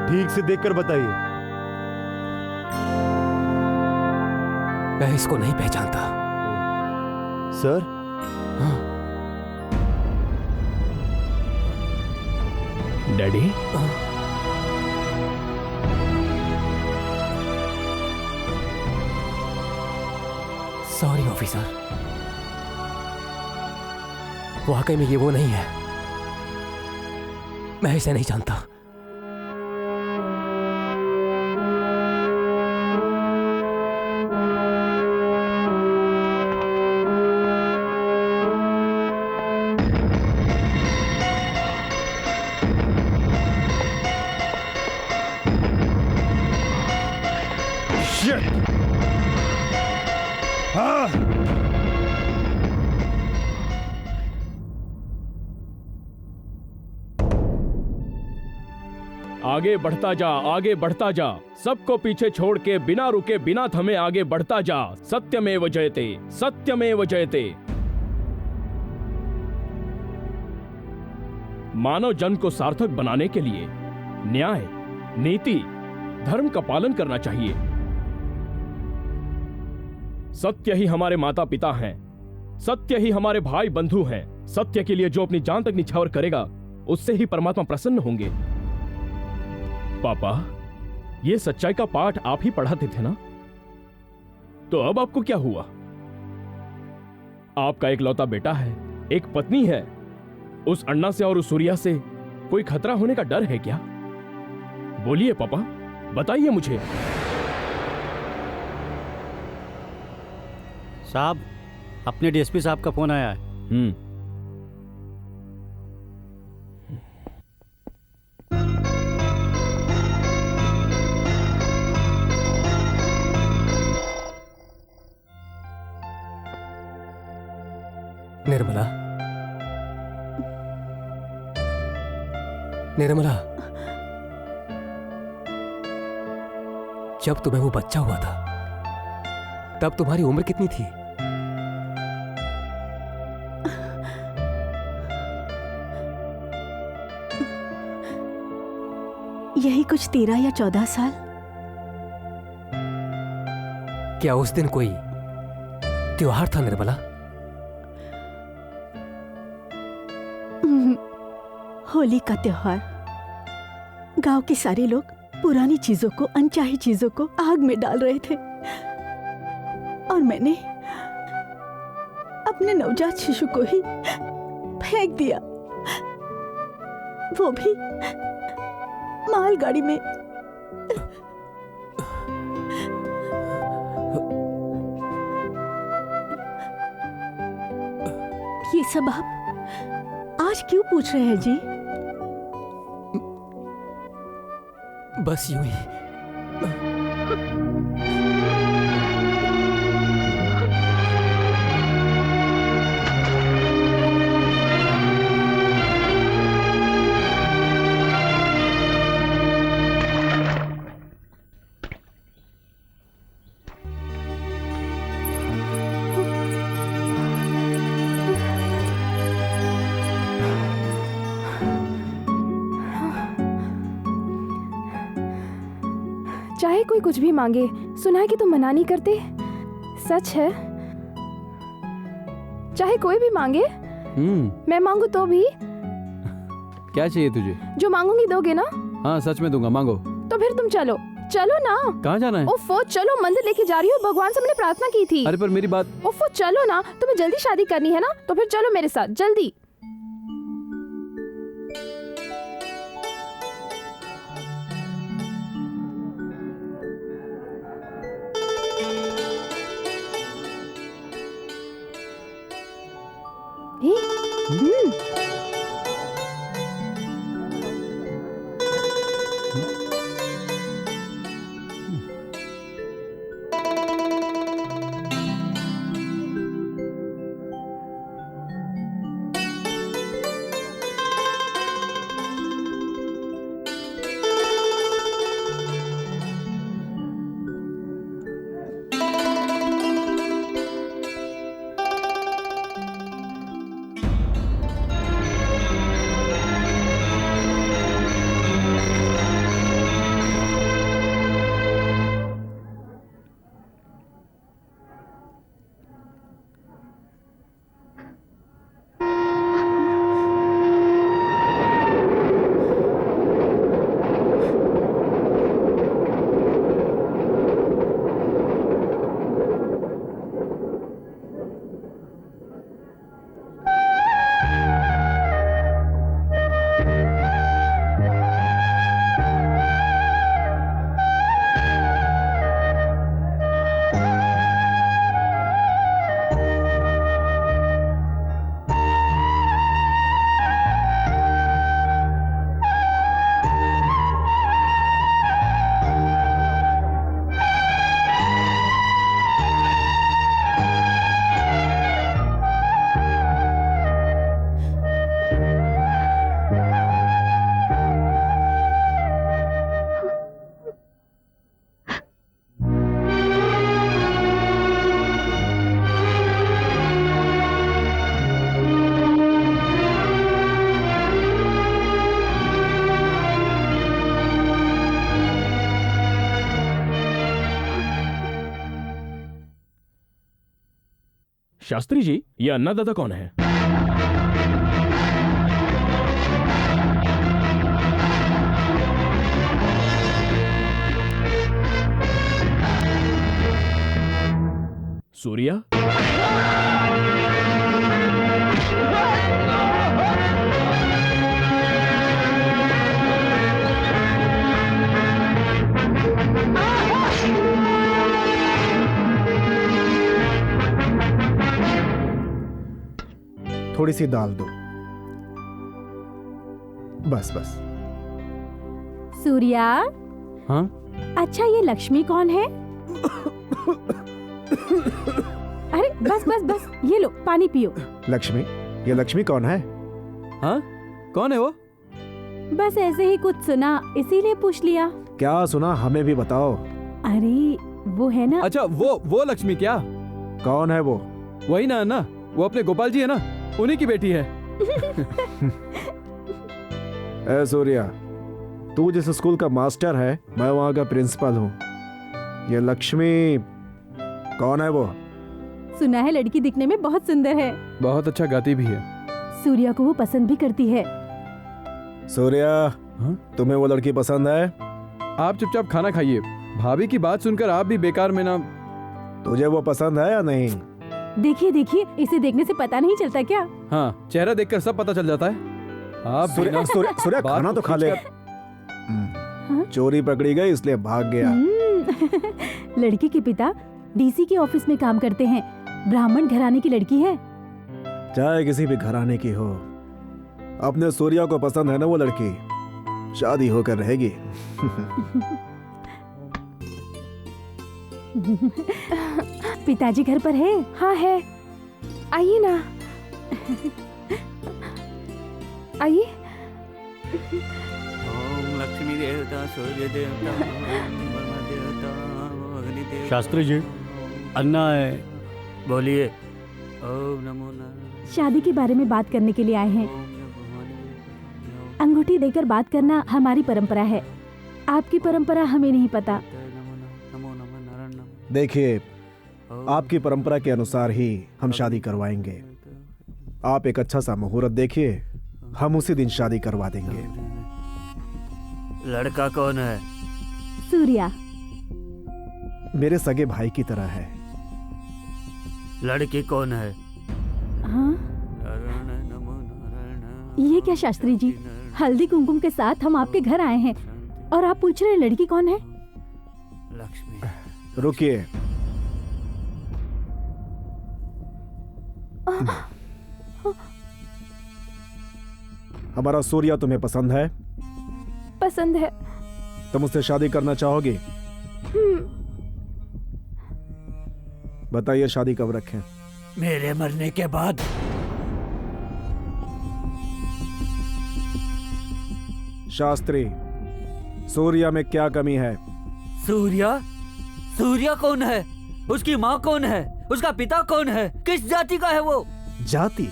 ठीक से देखकर बताइए। मैं इसको नहीं पहचानता। सर? डैडी? सॉरी ऑफिसर, वाकई में ये वो नहीं है। मैं इसे नहीं जानता। आगे बढ़ता जा, आगे बढ़ता जा, सबको पीछे छोड़ के बिना रुके बिना थमे आगे बढ़ता जा। सत्यमेव जयते, सत्यमेव जयते। मानव जन्म को सार्थक बनाने के लिए न्याय, नीति, धर्म का पालन करना चाहिए। सत्य ही हमारे माता पिता हैं, सत्य ही हमारे भाई बंधु हैं। सत्य के लिए जो अपनी जान तक निछावर करेगा, उससे ही परमात्मा प्रसन्न होंगे। पापा, ये सच्चाई का पाठ आप ही पढ़ाते थे ना? तो अब आपको क्या हुआ? आपका एक लौता बेटा है, एक पत्नी है। उस अन्ना से और उस सूर्या से कोई खतरा होने का डर है क्या? बोलिए पापा, बताइए मुझे। साहब, अपने डीएसपी साहब का फोन आया है। निर्मला, निर्मला, जब तुम्हें वो बच्चा हुआ था तब तुम्हारी उम्र कितनी थी? यही कुछ 13 या 14 साल। क्या उस दिन कोई त्योहार था निर्मला? होली का त्योहार। गांव के सारे लोग पुरानी चीजों को, अनचाही चीजों को आग में डाल रहे थे और मैंने अपने नवजात शिशु को ही फेंक दिया, वो भी मालगाड़ी में। ये सब आप आज क्यों पूछ रहे हैं जी? बस यूं ही। चाहे कोई कुछ भी मांगे, सुना है कि तुम मना नहीं करते। सच है? चाहे कोई भी मांगे, मैं मांगू तो भी? क्या चाहिए तुझे? जो मांगूंगी दोगे ना? हाँ, सच में दूंगा, मांगो। तो फिर तुम चलो, चलो ना। कहाँ जाना है? ओफो, चलो, मंदिर लेके जा रही हो, भगवान से मैंने प्रार्थना की थी। अरे पर मेरी बात। ओफो, चलो ना, तुम्हें जल्दी शादी करनी है ना, तो फिर चलो मेरे साथ, जल्दी। शास्त्री जी, ये अन्नदाता कौन है? सूर्या? थोड़ी सी दाल दो, बस बस। सूर्या, हाँ? अच्छा ये लक्ष्मी कौन है? अरे बस बस बस, ये लो पानी पियो। लक्ष्मी? ये लक्ष्मी कौन है? हाँ? कौन है वो? बस ऐसे ही कुछ सुना, इसीलिए पूछ लिया। क्या सुना, हमें भी बताओ। अरे वो है ना। अच्छा वो लक्ष्मी क्या? कौन है वो? वही ना, वो अपने गोपाल जी है ना, उन्हीं की बेटी है। ए सूर्या, तू जिस स्कूल का मास्टर है, मैं वहाँ का प्रिंसिपल हूँ। ये लक्ष्मी कौन है वो? सुना है लड़की दिखने में बहुत सुंदर है, बहुत अच्छा गाती भी है। सूर्या को वो पसंद भी करती है। सूर्या, तुम्हें वो लड़की पसंद है? आप चुपचाप खाना खाइए। भाभी की बात सुनकर आप भी बेकार में ना। तुझे वो पसंद है या नहीं? देखिए देखिए, इसे देखने से पता नहीं चलता क्या? हाँ, चेहरा देखकर सब पता चल जाता है। आप सूर्या खाना तो खा ले। चोरी पकड़ी गई इसलिए भाग गया। लड़की के पिता डीसी के ऑफिस में काम करते हैं, ब्राह्मण घराने की लड़की है। चाहे किसी भी घराने की हो, अपने सूर्या को पसंद है ना वो लड़की, शादी होकर रहेगी। पिताजी घर पर है? हाँ है, आइए ना, आइए। ओम लक्ष्मी देवता, सूर्य देवता, ब्रह्मा देवता, अग्नि देवता। शास्त्री जी, अन्ना है। बोलिए। ओम नमो नारायण। शादी के बारे में बात करने के लिए आए हैं। अंगूठी देकर बात करना हमारी परंपरा है, आपकी परंपरा हमें नहीं पता। देखिए, आपकी परंपरा के अनुसार ही हम शादी करवाएंगे। आप एक अच्छा सा मुहूर्त देखिए, हम उसी दिन शादी करवा देंगे। लड़का कौन है? सूर्या। मेरे सगे भाई की तरह है। लड़की कौन है? हाँ? ये क्या शास्त्री जी, हल्दी कुमकुम के साथ हम आपके घर आए हैं और आप पूछ रहे हैं लड़की कौन है? लक्ष्मी। रुकिए, हमारा सूर्या तुम्हें पसंद है? पसंद है। तुम उससे शादी करना चाहोगी? बताइए, शादी कब रखें? मेरे मरने के बाद। शास्त्री, सूर्या में क्या कमी है? सूर्या? सूर्या कौन है? उसकी माँ कौन है? उसका पिता कौन है? किस जाति का है वो? जाति?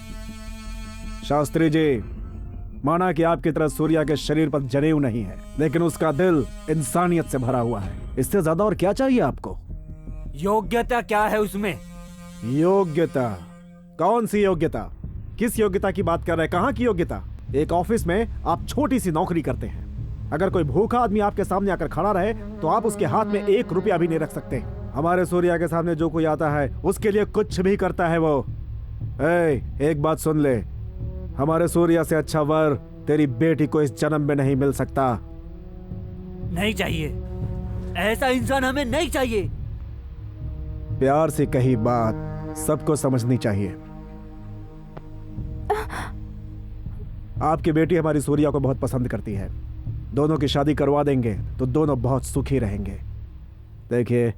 शास्त्री जी, माना कि आपकी तरह सूर्या के शरीर पर जनेऊ नहीं है, लेकिन उसका दिल इंसानियत से भरा हुआ है। इससे ज्यादा और क्या चाहिए आपको? योग्यता क्या है उसमें? योग्यता? कौन सी योग्यता? किस योग्यता की बात कर रहे हैं? कहाँ की योग्यता? एक ऑफिस में आप छोटी सी नौकरी करते हैं, अगर कोई भूखा आदमी आपके सामने आकर खड़ा रहे तो आप उसके हाथ में 1 रुपया भी नहीं रख सकते। हमारे सूर्या के सामने जो कोई आता है उसके लिए कुछ भी करता है वो। एक बात सुन ले, हमारे सूर्या से अच्छा वर तेरी बेटी को इस जन्म में नहीं मिल सकता। नहीं चाहिए, ऐसा इंसान हमें नहीं चाहिए। प्यार से कही बात सबको समझनी चाहिए। आपकी बेटी हमारी सूर्या को बहुत पसंद करती है, दोनों की शादी करवा देंगे तो दोनों बहुत सुखी रहेंगे। देखिए,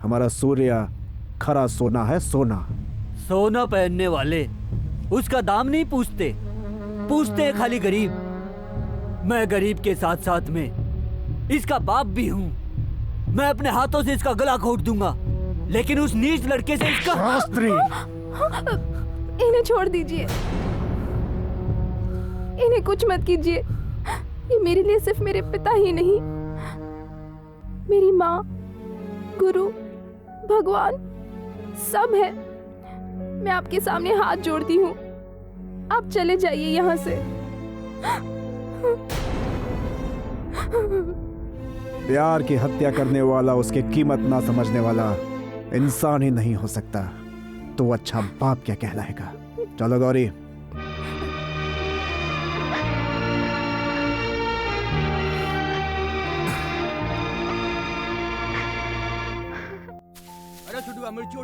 हमारा सूर्या खरा सोना है, सोना। सोना पहनने वाले उसका दाम नहीं पूछते, पूछते हैं खाली गरीब। मैं गरीब के साथ साथ में इसका बाप भी हूँ। मैं अपने हाथों से इसका गला घोट दूंगा, लेकिन उस नीच लड़के से इसका। शास्त्री, इन्हें छोड़ दीजिए, इन्हें कुछ मत कीजिए। ये मेरे लिए सिर्फ मेरे पिता ही नहीं, मेरी माँ, गुरु, भगवान सब है। मैं आपके सामने हाथ जोड़ती हूँ, आप चले जाइए यहाँ से। प्यार की हत्या करने वाला, उसकी कीमत ना समझने वाला इंसान ही नहीं हो सकता, तो अच्छा बाप क्या कहलाएगा। चलो गौरी।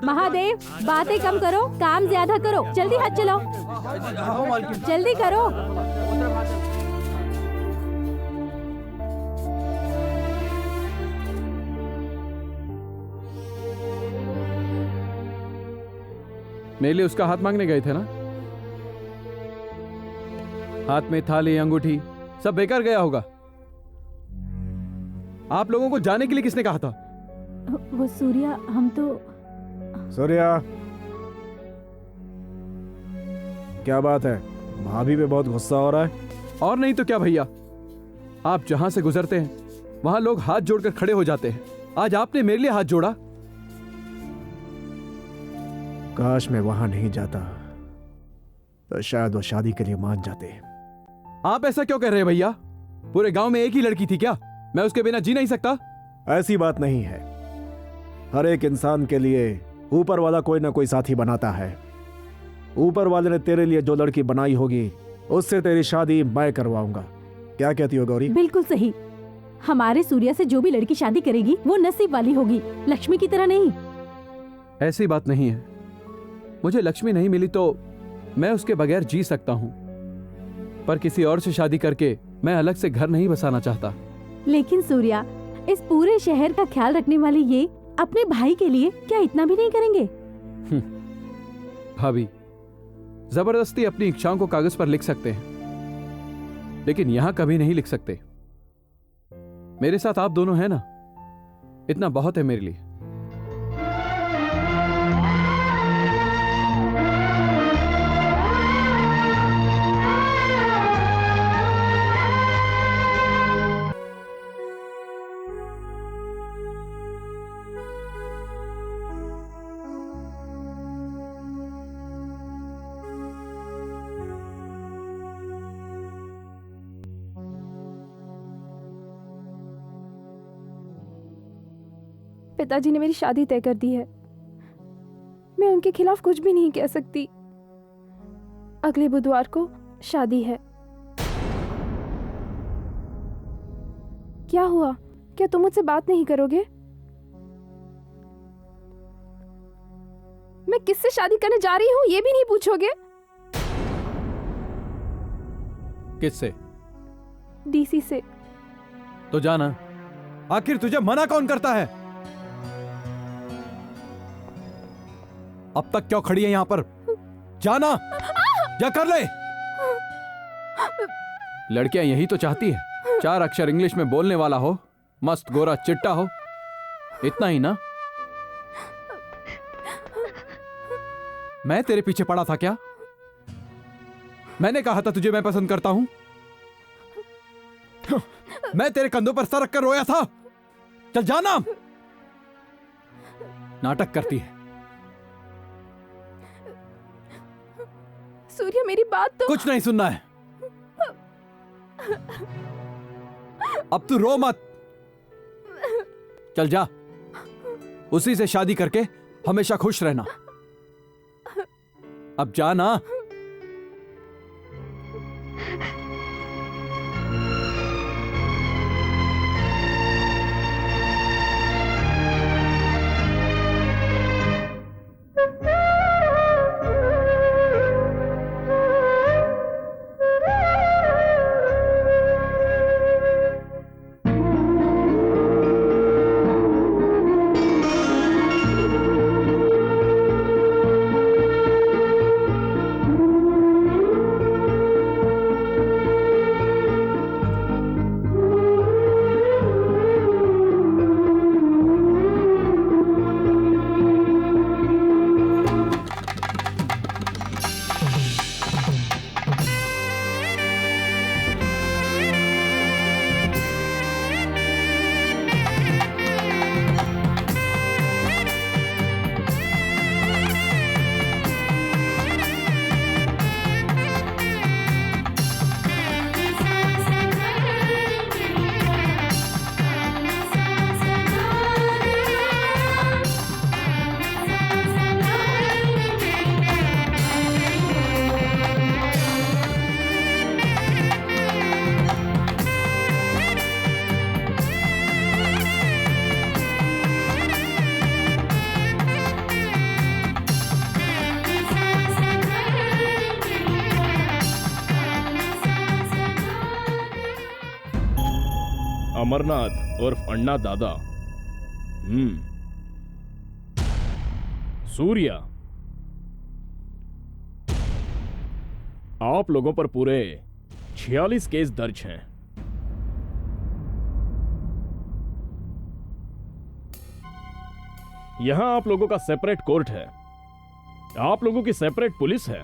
महादेव, बातें कम करो, काम ज्यादा करो। जल्दी हाथ चलाओ, जल्दी करो। मेरे लिए उसका हाथ मांगने गए थे ना? हाथ में थाली, अंगूठी सब बेकार गया होगा। आप लोगों को जाने के लिए किसने कहा था? वो सूर्या, हम तो। सूर्या, क्या बात है? भाभी पे बहुत गुस्सा हो रहा है। और नहीं तो क्या भैया, आप जहां से गुजरते हैं वहां लोग हाथ जोड़कर खड़े हो जाते हैं। आज आपने मेरे लिए हाथ जोड़ा। काश मैं वहां नहीं जाता तो शायद वो शादी के लिए मान जाते। आप ऐसा क्यों कह रहे हैं भैया? पूरे गांव में एक ही लड़की थी क्या? मैं उसके बिना जी नहीं सकता। ऐसी बात नहीं है। हर एक इंसान के लिए ऊपर वाला कोई ना कोई साथी बनाता है। ऊपर वाले ने तेरे लिए जो लड़की बनाई होगी उससे तेरी शादी मैं करवाऊंगा। क्या कहती हो गौरी? बिल्कुल सही। हमारे सूर्या से जो भी लड़की शादी करेगी वो नसीब वाली होगी, लक्ष्मी की तरह नहीं। ऐसी बात नहीं है। मुझे लक्ष्मी नहीं मिली तो मैं उसके बगैर जी सकता हूं, पर किसी और से शादी करके मैं अलग से घर नहीं बसाना चाहता। लेकिन सूर्या, इस पूरे शहर का ख्याल रखने वाले ये अपने भाई के लिए क्या इतना भी नहीं करेंगे? भाभी, जबरदस्ती अपनी इच्छाओं को कागज पर लिख सकते हैं, लेकिन यहां कभी नहीं लिख सकते। मेरे साथ आप दोनों हैं ना, इतना बहुत है मेरे लिए। पिताजी ने मेरी शादी तय कर दी है। मैं उनके खिलाफ कुछ भी नहीं कह सकती। अगले बुधवार को शादी है। क्या हुआ? क्या तुम मुझसे बात नहीं करोगे? मैं किससे शादी करने जा रही हूँ ये भी नहीं पूछोगे? किससे? डीसी से। तो जाना। आखिर तुझे मना कौन करता है? अब तक क्यों खड़ी है यहां पर? जाना, या कर ले। लड़कियां यही तो चाहती है, 4 अक्षर इंग्लिश में बोलने वाला हो, मस्त गोरा चिट्टा हो, इतना ही ना? मैं तेरे पीछे पड़ा था क्या? मैंने कहा था तुझे मैं पसंद करता हूं। मैं तेरे कंधों पर सर रख कर रोया था। चल जाना। नाटक करती है। सूर्या, मेरी बात तो। कुछ नहीं सुनना है। अब तू रो मत। चल जा, उसी से शादी करके हमेशा खुश रहना। अब जा ना। अमरनाथ उर्फ अन्ना दादा। सूर्या, आप लोगों पर पूरे 46 केस दर्ज हैं। यहां आप लोगों का सेपरेट कोर्ट है, आप लोगों की सेपरेट पुलिस है,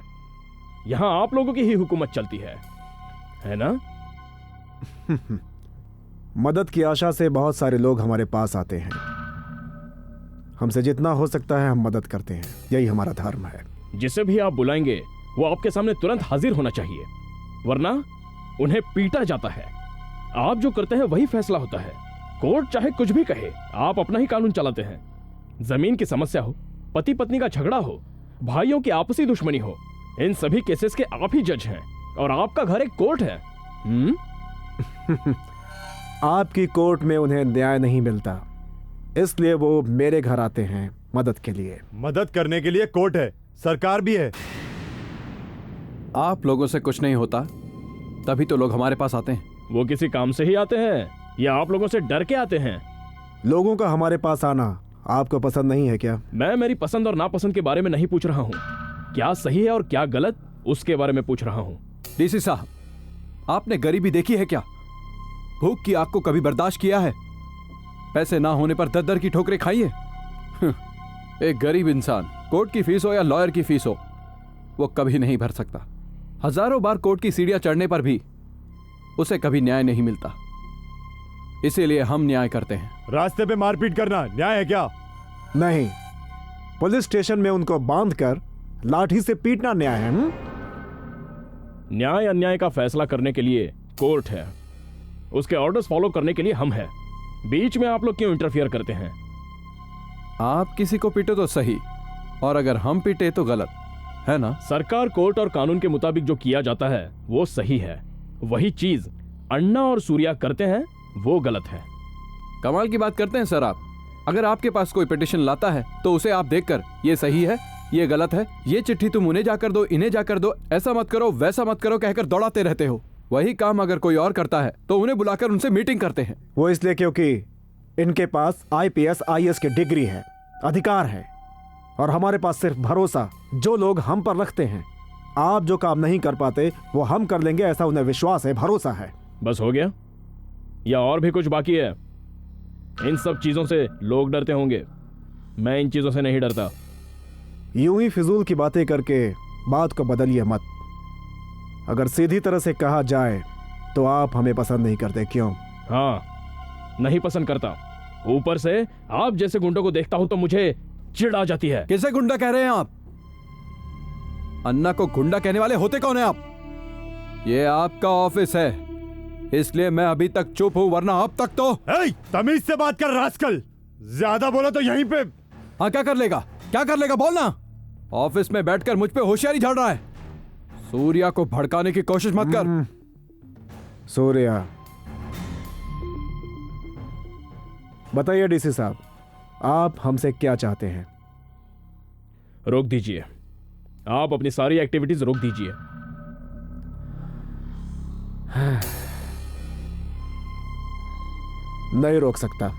यहां आप लोगों की ही हुकूमत चलती है ना? मदद की आशा से बहुत सारे लोग हमारे पास आते हैं। हमसे जितना हो सकता है हम मदद करते हैं, यही हमारा धर्म है। जिसे भी आप बुलाएंगे वो आपके सामने तुरंत हाजिर होना चाहिए, वरना उन्हें पीटा जाता है। आप जो करते हैं वही फैसला होता है। कोर्ट चाहे कुछ भी कहे, आप अपना ही कानून चलाते हैं। जमीन की समस्या हो, पति पत्नी का झगड़ा हो, भाइयों की आपसी दुश्मनी हो, इन सभी केसेस के आप ही जज हैं और आपका घर एक कोर्ट है। आपकी कोर्ट में उन्हें न्याय नहीं मिलता, इसलिए वो मेरे घर आते हैं मदद के लिए। मदद करने के लिए कोर्ट है, सरकार भी है। आप लोगों से कुछ नहीं होता तभी तो लोग हमारे पास आते हैं। वो किसी काम से ही आते हैं या आप लोगों से डर के आते हैं? लोगों का हमारे पास आना आपको पसंद नहीं है क्या? मैं मेरी पसंद और नापसंद के बारे में नहीं पूछ रहा हूँ, क्या सही है और क्या गलत उसके बारे में पूछ रहा हूँ। डीसी साहब, आपने गरीबी देखी है क्या? भूख की आग को कभी बर्दाश्त किया है? पैसे ना होने पर दर-दर की ठोकरें खाई है? एक गरीब इंसान कोर्ट की फीस हो या लॉयर की फीस हो, वो कभी नहीं भर सकता। हजारों बार कोर्ट की सीढ़ियां चढ़ने पर भी उसे कभी न्याय नहीं मिलता। इसीलिए हम न्याय करते हैं। रास्ते पे मारपीट करना न्याय है क्या? नहीं, पुलिस स्टेशन में उनको बांधकर लाठी से पीटना न्याय है। न्याय अन्याय का फैसला करने के लिए कोर्ट है, उसके ऑर्डर्स फॉलो करने के लिए हम हैं। बीच में आप लोग क्यों इंटरफियर करते हैं? आप किसी को पीटे तो सही, और अगर हम पीटे तो गलत है ना? सरकार, कोर्ट और कानून के मुताबिक जो किया जाता है वो सही है, वही चीज अन्ना और सूर्या करते हैं वो गलत है। कमाल की बात करते हैं सर आप। अगर आपके पास कोई पिटीशन लाता है तो उसे आप देखकर ये सही है, ये गलत है, ये चिट्ठी तुम उन्हें जाकर दो, इन्हें जाकर दो, ऐसा मत करो, वैसा मत करो कहकर दौड़ाते रहते हो। वही काम अगर कोई और करता है तो उन्हें बुलाकर उनसे मीटिंग करते हैं। वो इसलिए क्योंकि इनके पास IPS IAS की डिग्री है, अधिकार है, और हमारे पास सिर्फ भरोसा जो लोग हम पर रखते हैं। आप जो काम नहीं कर पाते वो हम कर लेंगे, ऐसा उन्हें विश्वास है, भरोसा है। बस हो गया या और भी कुछ बाकी है? इन सब चीजों से लोग डरते होंगे, मैं इन चीजों से नहीं डरता। यूं ही फिजूल की बातें करके बात को बदलिए मत। अगर सीधी तरह से कहा जाए तो आप हमें पसंद नहीं करते, क्यों? हाँ, नहीं पसंद करता। ऊपर से आप जैसे गुंडों को देखता हूं तो मुझे चिढ़ आ जाती है। किसे गुंडा कह रहे हैं आप? अन्ना को गुंडा कहने वाले होते कौन है आप? ये आपका ऑफिस है, इसलिए मैं अभी तक चुप हूं, वरना अब तक तो। तमीज से बात कर रास्कल, ज्यादा बोला तो यहीं पे। हाँ, क्या कर लेगा, क्या कर लेगा बोलना। ऑफिस में बैठकर मुझ पे होशियारी झाड़ रहा है। सूर्या को भड़काने की कोशिश मत कर। सूर्या, बताइए डीसी साहब, आप हमसे क्या चाहते हैं? रोक दीजिए, आप अपनी सारी एक्टिविटीज रोक दीजिए। नहीं रोक सकता।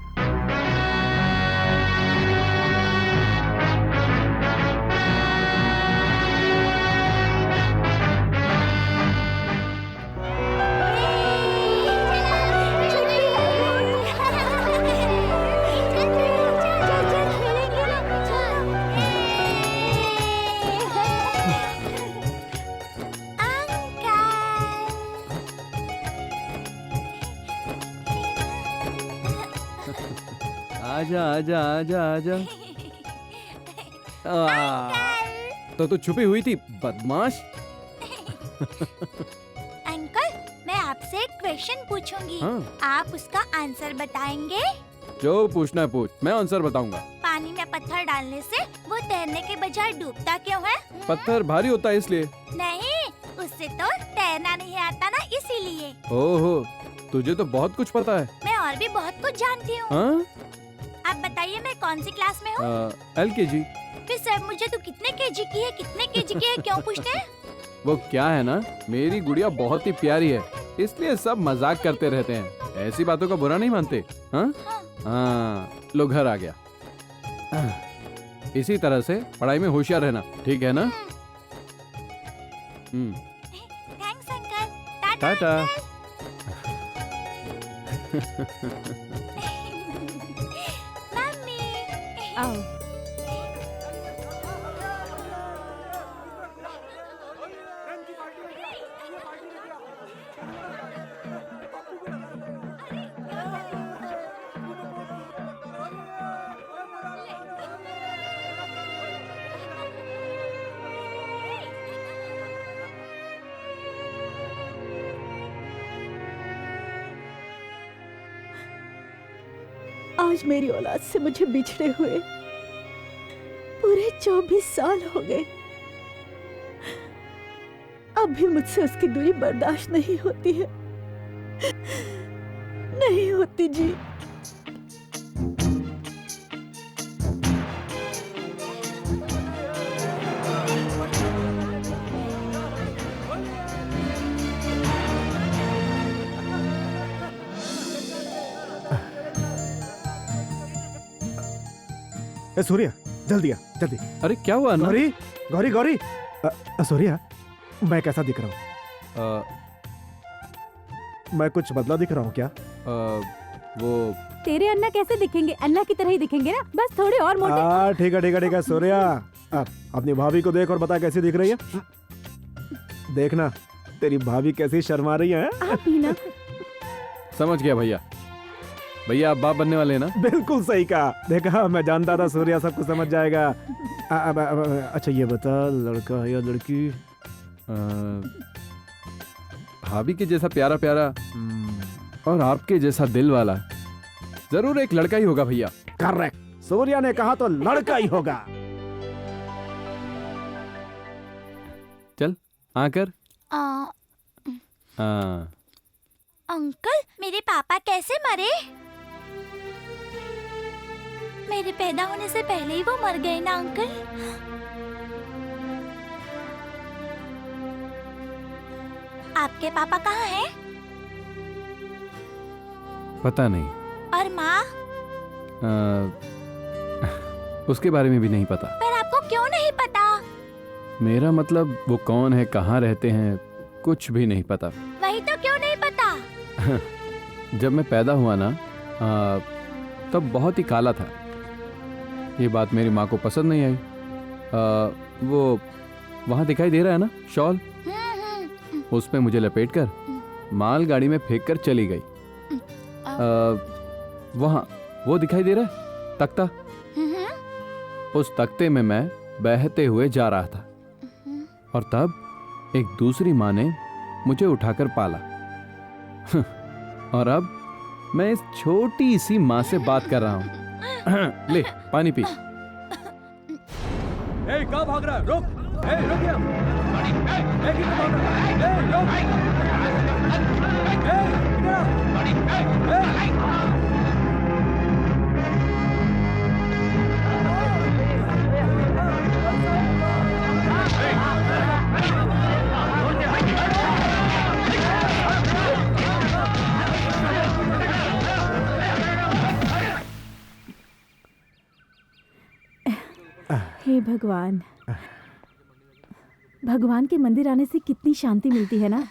आजा आजा आजा आजा। तो तू छुपी हुई थी बदमाश। अंकल, मैं आपसे एक क्वेश्चन पूछूंगी, हाँ। आप उसका आंसर बताएंगे? जो पूछना है पूछ, मैं आंसर बताऊंगा। पानी में पत्थर डालने से वो तैरने के बजाय डूबता क्यों है? पत्थर भारी होता है इसलिए। नहीं, उससे तो तैरना नहीं आता ना, इसीलिए। ओहो, तुझे तो बहुत कुछ पता है। मैं और भी बहुत कुछ जानती हूँ। हाँ? आप बताइए, मैं कौन सी क्लास में हूँ? LKG। फिर सर मुझे तो कितने केजी की है, कितने केजी की है क्यों पूछते हैं? वो क्या है ना, मेरी गुड़िया बहुत ही प्यारी है, इसलिए सब मजाक करते रहते हैं, ऐसी बातों का बुरा नहीं मानते। हाँ हाँ, लो घर आ गया। इसी तरह से पढ़ाई में होशियार रहना, ठीक है ना? Thanks uncle. टाटा। मम्मी। आओ। आज मेरी औलाद से मुझे बिछड़े हुए पूरे 24 साल हो गए। अब भी मुझसे उसकी दूरी बर्दाश्त नहीं होती है, नहीं होती जी। ए सूर्या, जल्दी आ, जल्दी। अरे क्या हुआ ना? गौरी, गौरी, गौरी। सूर्या, मैं कैसा दिख रहा हूँ? मैं कुछ बदला दिख रहा हूँ क्या? वो तेरे अन्ना कैसे दिखेंगे? अन्ना की तरह ही दिखेंगे ना, बस थोड़े और मोटे। ठीक है, ठीक है, ठीक है। सूर्या, अपनी भाभी को देख और बता कैसी दिख रही है। देखना तेरी भाभी कैसी शर्मा रही है। आप भी ना। समझ गया भैया। भैया आप बाप बनने वाले हैं ना? बिल्कुल सही कहा। देखा, मैं जानता था सूर्या सब कुछ समझ जाएगा। अच्छा ये बता, लड़का है या लड़की? भाभी के जैसा प्यारा प्यारा और आपके जैसा दिल वाला जरूर एक लड़का ही होगा भैया। करेक्ट, सूर्या ने कहा तो लड़का ही होगा। चल आकर। अंकल, मेरे पापा कैसे मरे? मेरे पैदा होने से पहले ही वो मर गए ना अंकल? आपके पापा कहाँ हैं? पता नहीं। और माँ? उसके बारे में भी नहीं पता। पर आपको क्यों नहीं पता? मेरा मतलब वो कौन है, कहाँ रहते हैं, कुछ भी नहीं पता। वही तो, क्यों नहीं पता? जब मैं पैदा हुआ ना, तब बहुत ही काला था। ये बात मेरी माँ को पसंद नहीं आई। वो वहाँ दिखाई दे रहा है ना शॉल, उस पे मुझे लपेटकर माल गाड़ी में फेंक कर चली गई। वहाँ वो दिखाई दे रहा है तख्ता, उस तख्ते में मैं बहते हुए जा रहा था और तब एक दूसरी माँ ने मुझे उठाकर पाला। और अब मैं इस छोटी सी माँ से बात कर रहा हूँ। ले पानी पी। कहाँ भाग रहा है? रुक, रुक गया। हे भगवान, भगवान के मंदिर आने से कितनी शांति मिलती है ना।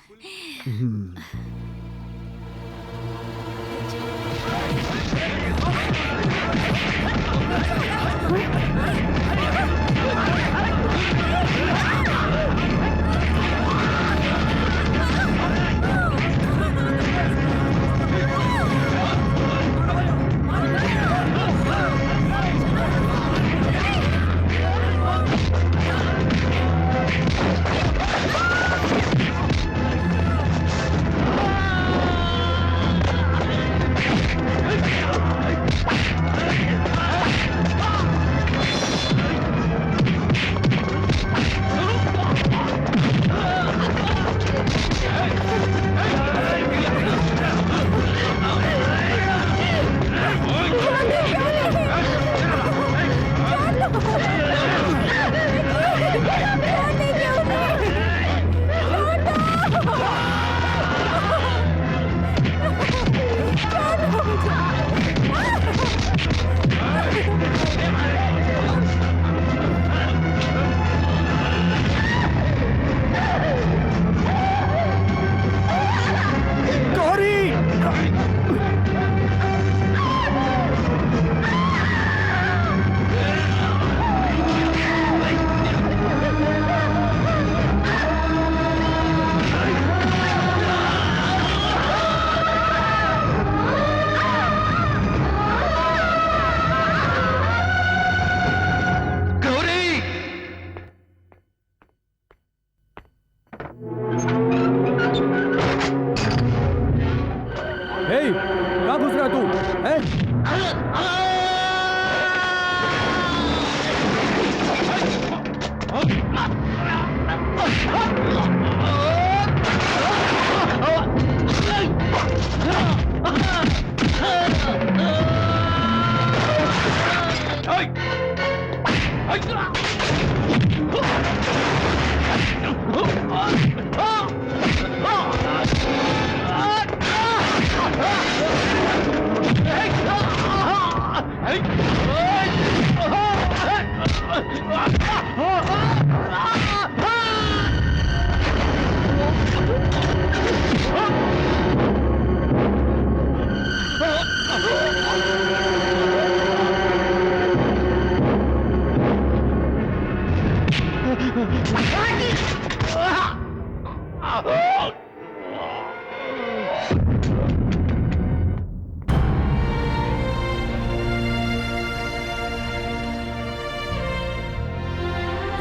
कहाँ घुस रहा तू हैं?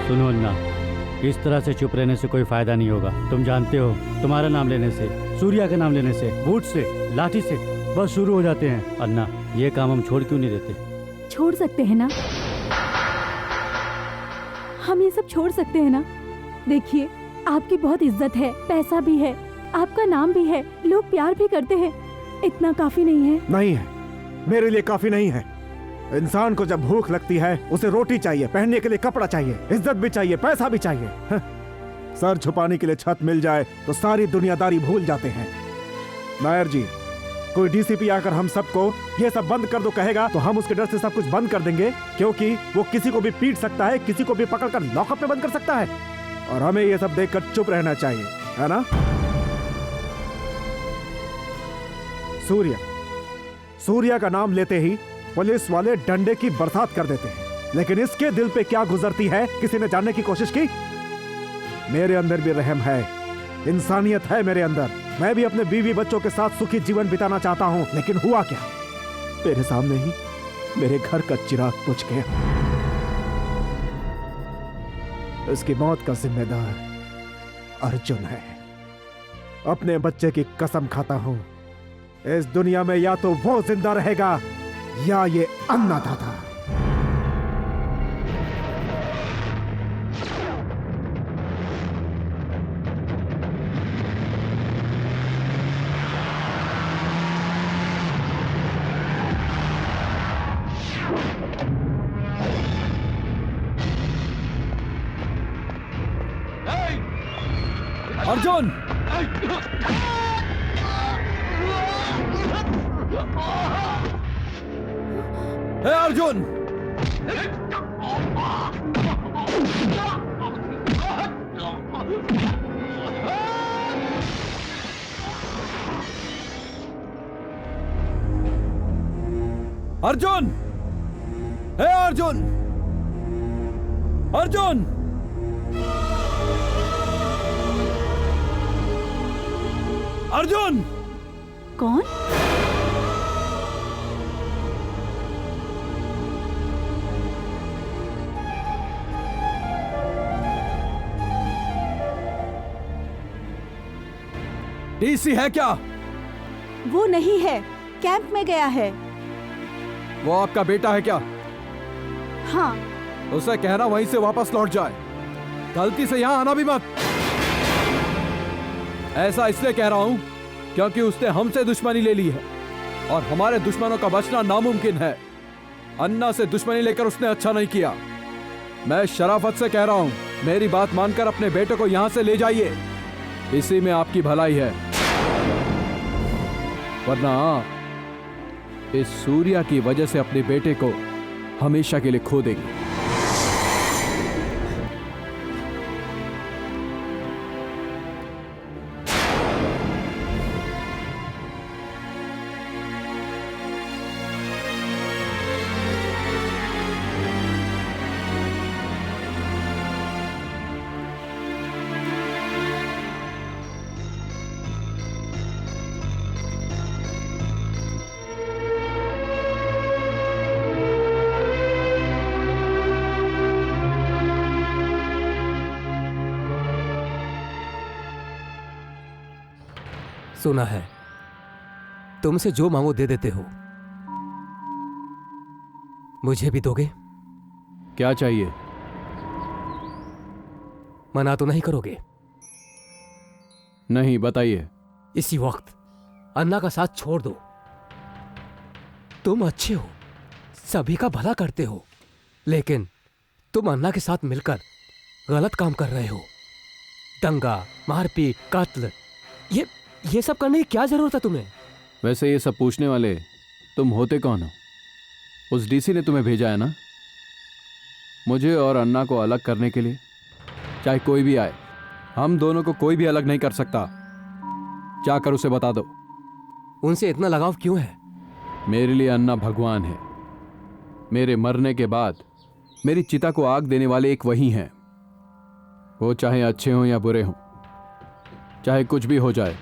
सुनो अन्ना, इस तरह से चुप रहने से कोई फायदा नहीं होगा। तुम जानते हो, तुम्हारा नाम लेने से, सूर्या का नाम लेने से, बूट से, लाठी से बस शुरू हो जाते हैं। अन्ना, ये काम हम छोड़ क्यों नहीं देते? छोड़ सकते हैं ना, हम ये सब छोड़ सकते हैं ना। देखिए, आपकी बहुत इज्जत है, पैसा भी है, आपका नाम भी है, लोग प्यार भी करते हैं। इतना काफी नहीं है? नहीं है, मेरे लिए काफी नहीं है। इंसान को जब भूख लगती है उसे रोटी चाहिए, पहनने के लिए कपड़ा चाहिए, इज्जत भी चाहिए, पैसा भी चाहिए। सर छुपाने के लिए छत मिल जाए तो सारी दुनियादारी भूल जाते हैं। नायर जी, कोई डीसीपी आकर हम सबको ये सब बंद कर दो कहेगा तो हम उसके डर से सब कुछ बंद कर देंगे, क्योंकि वो किसी को भी पीट सकता है, किसी को भी पकड़कर लॉकअप में बंद कर सकता है, और हमें ये सब देखकर चुप रहना चाहिए, है ना? सूर्या का नाम लेते ही पुलिस वाले डंडे की बरसात कर देते हैं, लेकिन इसके दिल पे क्या गुजरती है किसी ने जानने की कोशिश की? मेरे अंदर भी रहम है, इंसानियत है मेरे अंदर। मैं भी अपने बीवी बच्चों के साथ सुखी जीवन बिताना चाहता हूं, लेकिन हुआ क्या? मेरे सामने ही मेरे घर का चिराग बुझ गया। इसकी मौत का जिम्मेदार अर्जुन है। अपने बच्चे की कसम खाता हूं, इस दुनिया में या तो वो जिंदा रहेगा या ये अन्नदाता। अर्जुन! हे अर्जुन! अर्जुन! हे अर्जुन! अर्जुन! अर्जुन! कौन? डीसी है क्या? वो नहीं है, कैंप में गया है। वो आपका बेटा है क्या? हाँ। उसे कहना वहीं से वापस लौट जाए, गलती से यहां आना भी मत। ऐसा इसलिए कह रहा हूं क्योंकि उसने हमसे दुश्मनी ले ली है और हमारे दुश्मनों का बचना नामुमकिन है। अन्ना से दुश्मनी लेकर उसने अच्छा नहीं किया। मैं शराफत से कह रहा हूं, मेरी बात मानकर अपने बेटे को यहां से ले जाइए, इसी में आपकी भलाई है, वरना इस सूर्या की वजह से अपने बेटे को हमेशा के लिए खो देंगे। सुना है तुमसे जो मांगो दे देते हो। मुझे भी दोगे? क्या चाहिए? मना तो नहीं करोगे? नहीं, बताइए। इसी वक्त अन्ना का साथ छोड़ दो। तुम अच्छे हो, सभी का भला करते हो, लेकिन तुम अन्ना के साथ मिलकर गलत काम कर रहे हो। दंगा, मारपीट, कत्ल, ये सब करने की क्या जरूरत है तुम्हें? वैसे ये सब पूछने वाले तुम होते कौन हो? उस डीसी ने तुम्हें भेजा है ना, मुझे और अन्ना को अलग करने के लिए। चाहे कोई भी आए, हम दोनों को कोई भी अलग नहीं कर सकता। जाकर उसे बता दो। उनसे इतना लगाव क्यों है? मेरे लिए अन्ना भगवान है। मेरे मरने के बाद मेरी चिता को आग देने वाले एक वही हैं। वो चाहे अच्छे हों या बुरे हों, चाहे कुछ भी हो जाए,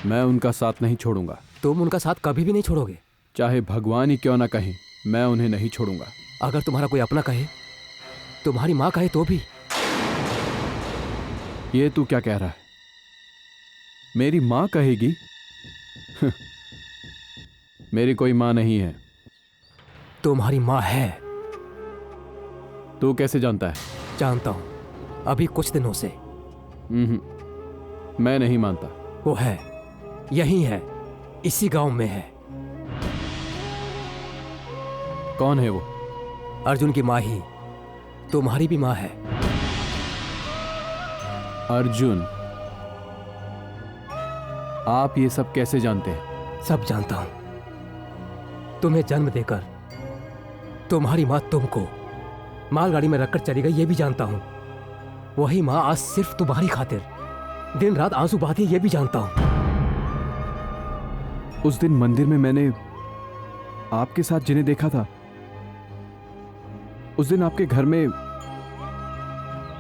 मैं उनका साथ नहीं छोड़ूंगा। तुम उनका साथ कभी भी नहीं छोड़ोगे? चाहे भगवान ही क्यों ना कहें, मैं उन्हें नहीं छोड़ूंगा। अगर तुम्हारा कोई अपना कहे, तुम्हारी माँ कहे तो भी? ये तू क्या कह रहा है? मेरी माँ कहेगी? मेरी कोई माँ नहीं है। तुम्हारी माँ है। तू कैसे जानता है? जानता हूं, अभी कुछ दिनों से। मैं नहीं मानता। वो है, यही है, इसी गांव में है। कौन है वो? अर्जुन की माँ ही तुम्हारी भी माँ है। अर्जुन? आप ये सब कैसे जानते हैं? सब जानता हूं। तुम्हें जन्म देकर तुम्हारी माँ तुमको मालगाड़ी में रखकर चली गई, ये भी जानता हूं। वही माँ आज सिर्फ तुम्हारी खातिर दिन रात आंसू बहाती है, ये भी जानता हूं। उस दिन मंदिर में मैंने आपके साथ जिन्हें देखा था, उस दिन आपके घर में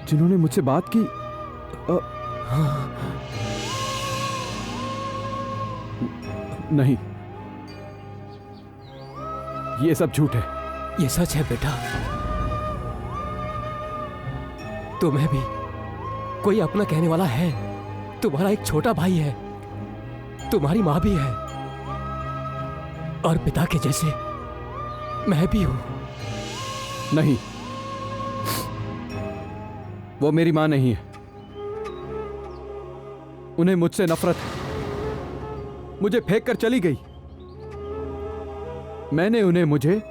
जिन्होंने मुझसे बात की, नहीं, ये सब झूठ है। ये सच है बेटा। तुम्हें भी कोई अपना कहने वाला है। तुम्हारा एक छोटा भाई है, तुम्हारी माँ भी है, और पिता के जैसे मैं भी हूं। नहीं, वो मेरी माँ नहीं है। उन्हें मुझसे नफरत है। मुझे फेंक कर चली गई। मैंने उन्हें मुझे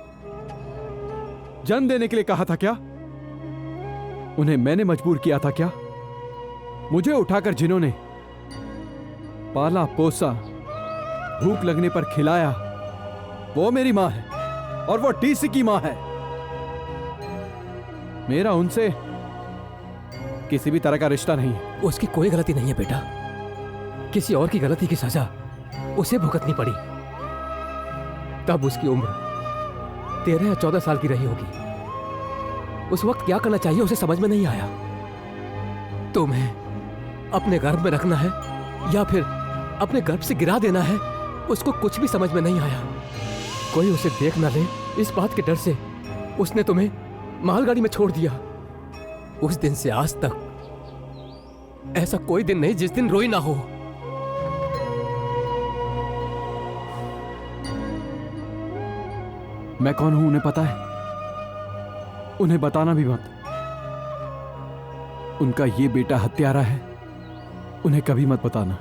जन्म देने के लिए कहा था क्या? उन्हें मैंने मजबूर किया था क्या? मुझे उठाकर जिन्होंने पाला पोसा, भूख लगने पर खिलाया, वो मेरी माँ है, और वो डीसी की माँ है। मेरा उनसे किसी भी तरह का रिश्ता नहीं है। उसकी कोई गलती नहीं है बेटा। किसी और की गलती की सजा उसे भुगतनी पड़ी। तब उसकी उम्र 13 या 14 साल की रही होगी। उस वक्त क्या करना चाहिए उसे समझ में नहीं आया। तुम्हें अपने गर्भ में रखना है या फिर अपने गर्भ से गिरा देना है, उसको कुछ भी समझ में नहीं आया। कोई उसे देख ना ले, इस बात के डर से उसने तुम्हें मालगाड़ी में छोड़ दिया। उस दिन से आज तक ऐसा कोई दिन नहीं जिस दिन रोई ना हो। मैं कौन हूं उन्हें पता है। उन्हें बताना भी मत। उनका ये बेटा हत्यारा है, उन्हें कभी मत बताना।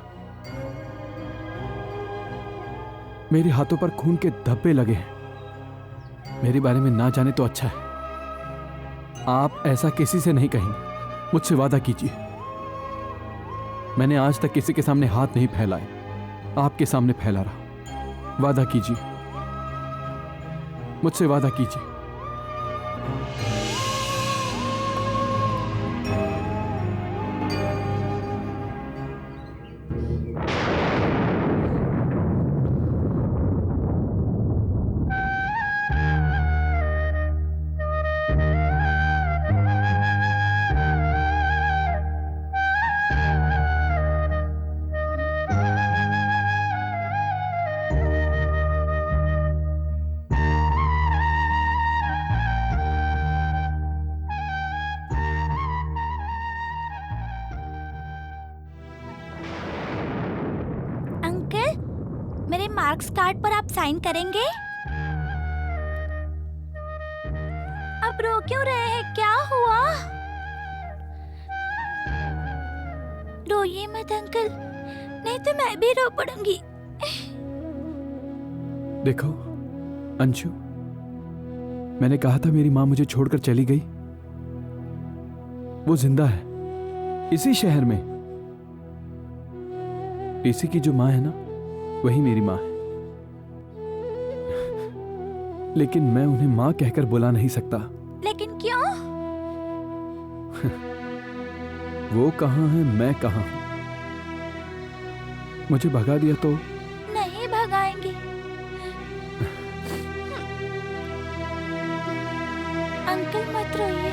मेरे हाथों पर खून के धब्बे लगे हैं। मेरे बारे में ना जाने तो अच्छा है। आप ऐसा किसी से नहीं कहेंगे, मुझसे वादा कीजिए। मैंने आज तक किसी के सामने हाथ नहीं फैलाए, आपके सामने फैला रहा। वादा कीजिए, मुझसे वादा कीजिए। मेरे मार्क्स कार्ड पर आप साइन करेंगे? आप रो क्यों रहे हैं? क्या हुआ? रोइए मत अंकल, नहीं तो मैं भी रो पड़ूंगी। देखो अंशु, मैंने कहा था मेरी माँ मुझे छोड़कर चली गई। वो जिंदा है इसी शहर में। टीसी की जो माँ है ना, वही मेरी माँ है। लेकिन मैं उन्हें माँ कहकर बुला नहीं सकता। लेकिन क्यों? वो कहाँ है, मैं कहाँ हूं। मुझे भगा दिया तो? नहीं भगाएंगे। अंकल मत रोइए।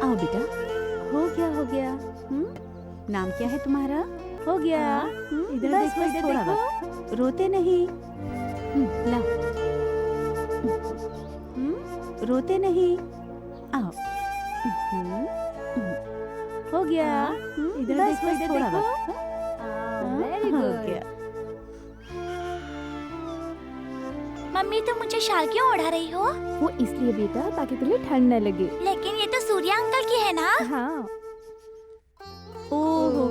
आओ बेटा, हो गया। नाम क्या है तुम्हारा? हो गया। इधर बस देखो, इधर थोड़ा देखो। वक्त, रोते नहीं। लाओ। रोते नहीं। आओ। हो गया। इधर बस देखो, इधर थोड़ा देखो। वक्त। वेरी हो गुड। गया। मम्मी तुम मुझे शाल क्यों ओढ़ा रही हो? वो इसलिए बेटा ताकि तुम्हें ठंड न लगे। लेकिन ये तो सूर्या अंकल की है ना? हाँ। ओह,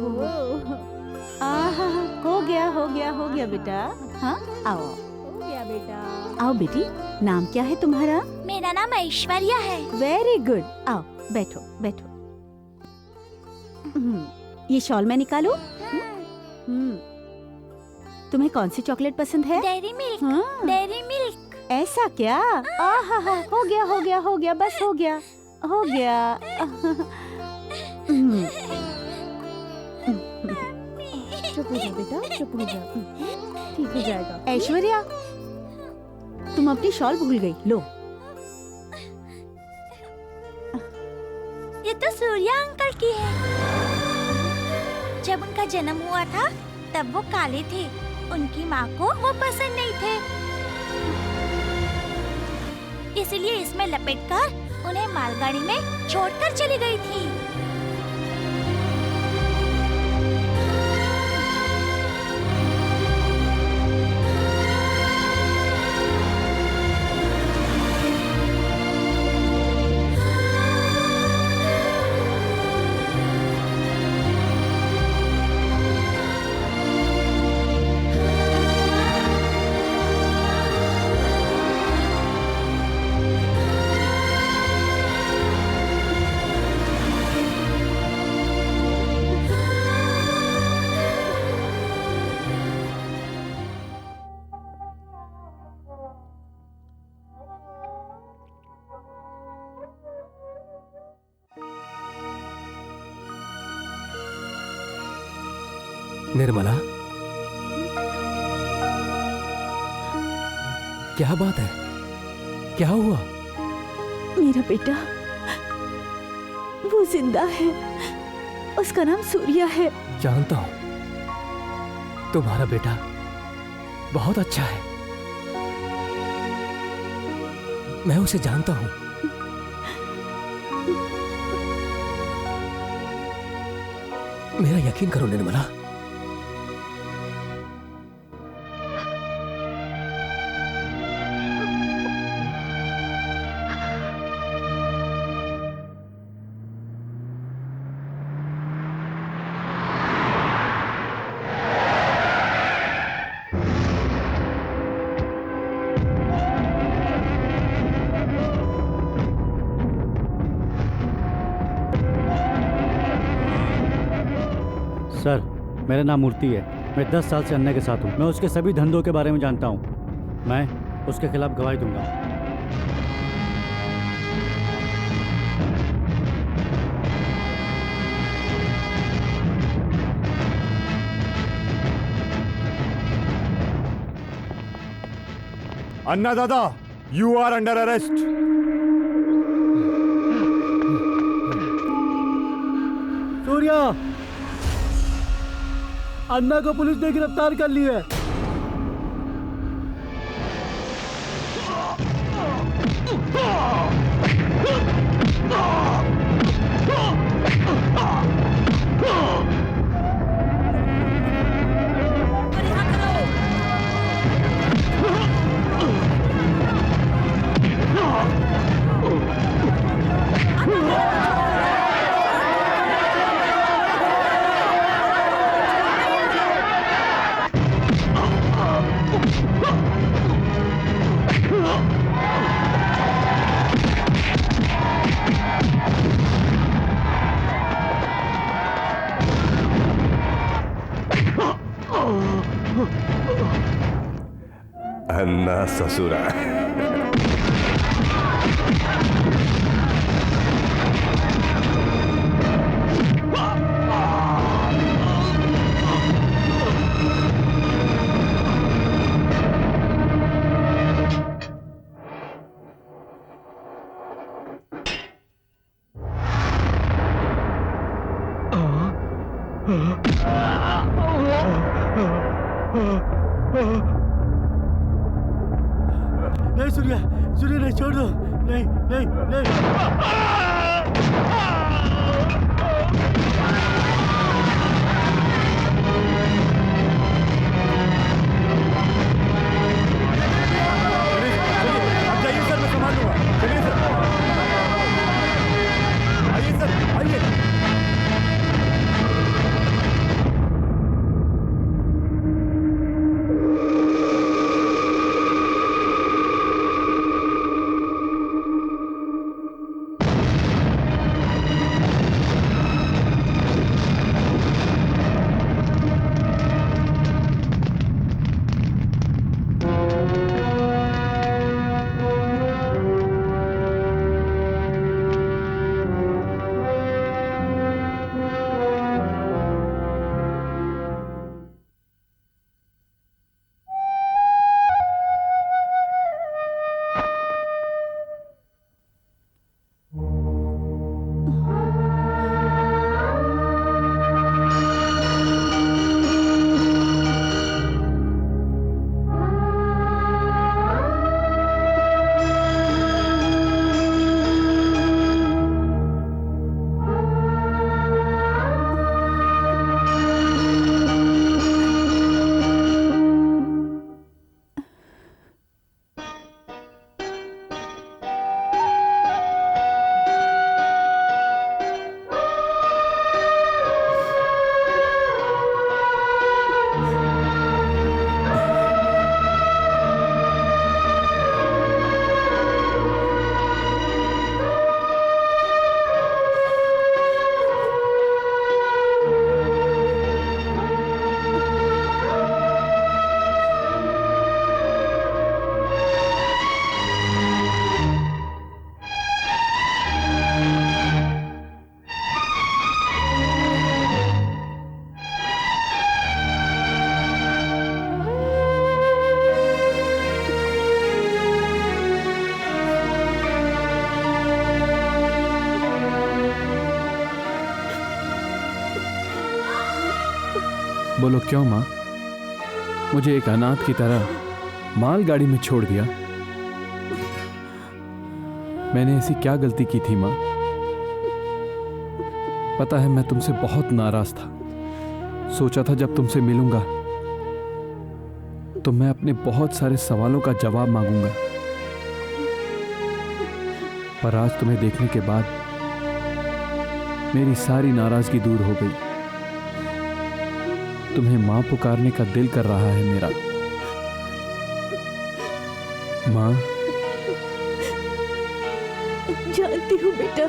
आहा, हो गया बेटा। हाँ, आओ। हो गया बेटा। आओ बेटी, नाम क्या है तुम्हारा? मेरा नाम ऐश्वर्या है। Very good. आओ, बैठो बैठो। ये शॉल मैं निकालूं? तुम्हें कौन सी चॉकलेट पसंद है? Dairy Milk. हाँ। Dairy Milk. ऐसा क्या? आहा, हो गया, बस हो गया। चुप हो जा बेटा, चुप हो जा। ठीक हो जाएगा। ऐश्वर्या, तुम अपनी शॉल भूल गई। लो। ये तो सूर्या अंकल की है। जब उनका जन्म हुआ था तब वो काले थे। उनकी माँ को वो पसंद नहीं थे, इसलिए इसमें लपेटकर उन्हें मालगाड़ी में छोड़कर चली गई थी। निर्मला, क्या बात है? क्या हुआ? मेरा बेटा वो जिंदा है, उसका नाम सूर्या है। जानता हूं तुम्हारा बेटा बहुत अच्छा है, मैं उसे जानता हूं। मेरा यकीन करो निर्मला, सर, मेरा नाम मूर्ति है। मैं 10 साल से अन्ना के साथ हूँ। मैं उसके सभी धंधों के बारे में जानता हूँ। मैं उसके खिलाफ गवाही दूंगा। अन्ना दादा, you are under arrest. Surya, Anna को पुलिस ने गिरफ्तार कर लिया है। अन्ना ससुरा। नहीं सूर्या, सूर्या नहीं, छोड़ दो। नहीं नहीं नहीं। आप जाइए सर, मैं संभाल लूंगा। चलिए सर, आइए सर, आइए। बोलो क्यों माँ? मुझे एक अनाथ की तरह मालगाड़ी में छोड़ दिया। मैंने ऐसी क्या गलती की थी माँ? पता है मैं तुमसे बहुत नाराज था। सोचा था जब तुमसे मिलूंगा तो मैं अपने बहुत सारे सवालों का जवाब मांगूंगा, पर आज तुम्हें देखने के बाद मेरी सारी नाराजगी दूर हो गई। तुम्हें मां पुकारने का दिल कर रहा है मेरा। मां, जानती हूँ बेटा,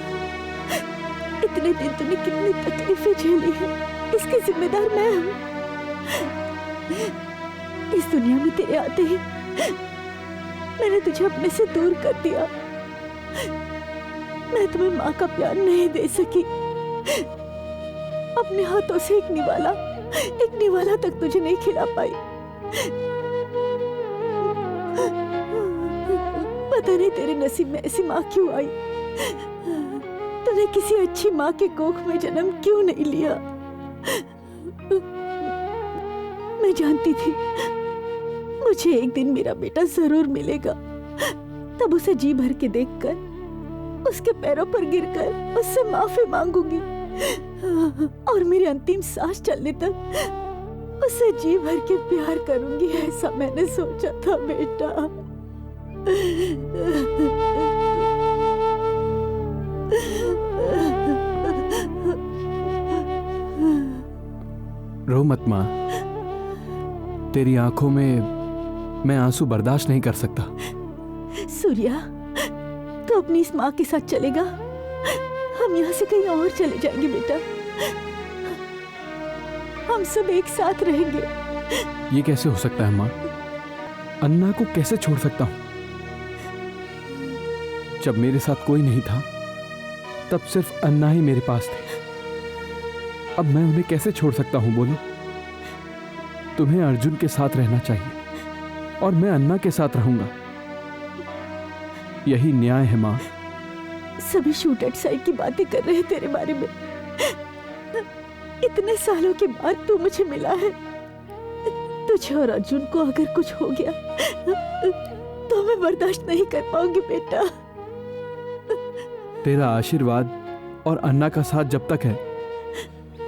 इतने दिन तूने कितनी तकलीफें झेली है, इसकी जिम्मेदार मैं हूँ। इस दुनिया में तेरे आते ही मैंने तुझे अपने से दूर कर दिया। मैं तुम्हें माँ का प्यार नहीं दे सकी। अपने हाथों से एक निवाला तक तुझे नहीं खिला पाई। पता नहीं तेरे नसीब में ऐसी माँ क्यों आई। तूने किसी अच्छी माँ के कोख में जन्म क्यों नहीं लिया? मैं जानती थी मुझे एक दिन मेरा बेटा जरूर मिलेगा। तब उसे जी भर के देखकर, उसके पैरों पर गिरकर उससे माफी मांगूंगी और मेरी अंतिम सांस चलने तक उससे जी भर के प्यार करूंगी। ऐसा मैंने सोचा था बेटा। रो मत मां, तेरी आंखों में मैं आंसू बर्दाश्त नहीं कर सकता। सूर्या, तो अपनी इस माँ के साथ चलेगा? हम यहाँ से कहीं और चले जाएंगे बेटा। हम सब एक साथ रहेंगे। ये कैसे हो सकता है मां? अन्ना को कैसे छोड़ सकता हूं? जब मेरे साथ कोई नहीं था तब सिर्फ अन्ना ही मेरे पास थे। अब मैं उन्हें कैसे छोड़ सकता हूं बोलो? तुम्हें अर्जुन के साथ रहना चाहिए और मैं अन्ना के साथ रहूंगा। यही न्याय है मां। सभी शूट एट साइड की बातें कर रहे हैं तेरे बारे में। इतने सालों के बाद तू मुझे मिला है। तुझे और अर्जुन को अगर कुछ हो गया तो मैं बर्दाश्त नहीं कर पाऊंगी बेटा। तेरा आशीर्वाद और अन्ना का साथ जब तक है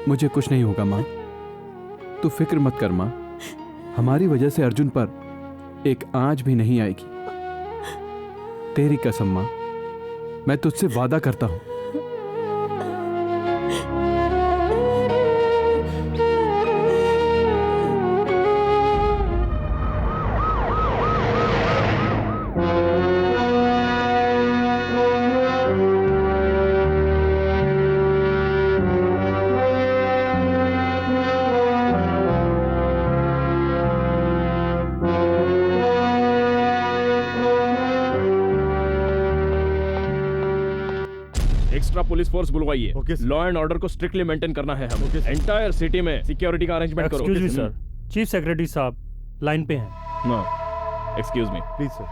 मुझे कुछ नहीं होगा मां। तू फिक्र मत कर मां। हमारी वजह से अर्जुन पर एक आंच भी नहीं आएगी। तेरी कसम मां, मैं तुझसे वादा करता हूं। एक्स्ट्रा पुलिस फोर्स बुलवाइए। लॉ एंड ऑर्डर को स्ट्रिक्टली मेंटेन करना है हमें। एंटायर सिटी में सिक्योरिटी का अरेंजमेंट करो। Excuse me sir, chief secretary साहब लाइन पे हैं। No, excuse me please sir.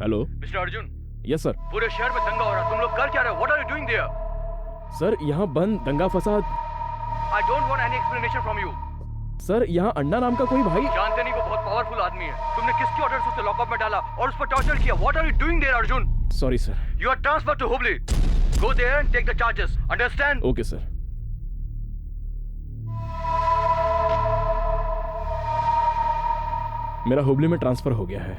Hello mister Arjun. Yes sir. पूरे शहर में दंगा हो रहा है, तुम लोग कर क्या रहे हो? What are you doing there? Sir यहाँ बंद दंगा फसाद। I don't want any explanation from you. Sir यहाँ अन्ना नाम का कोई भाई। जानते नहीं, वो बहुत पावरफुल आदमी है। तुमने किसके ऑर्डर से उसे लॉकअप में डाला और उस पर टॉर्चर किया? What are you doing there Arjun? Sorry sir. You are transferred to Hubli. Go there and take the charges, understand? Okay sir. मेरा हुबली में ट्रांसफर हो गया है।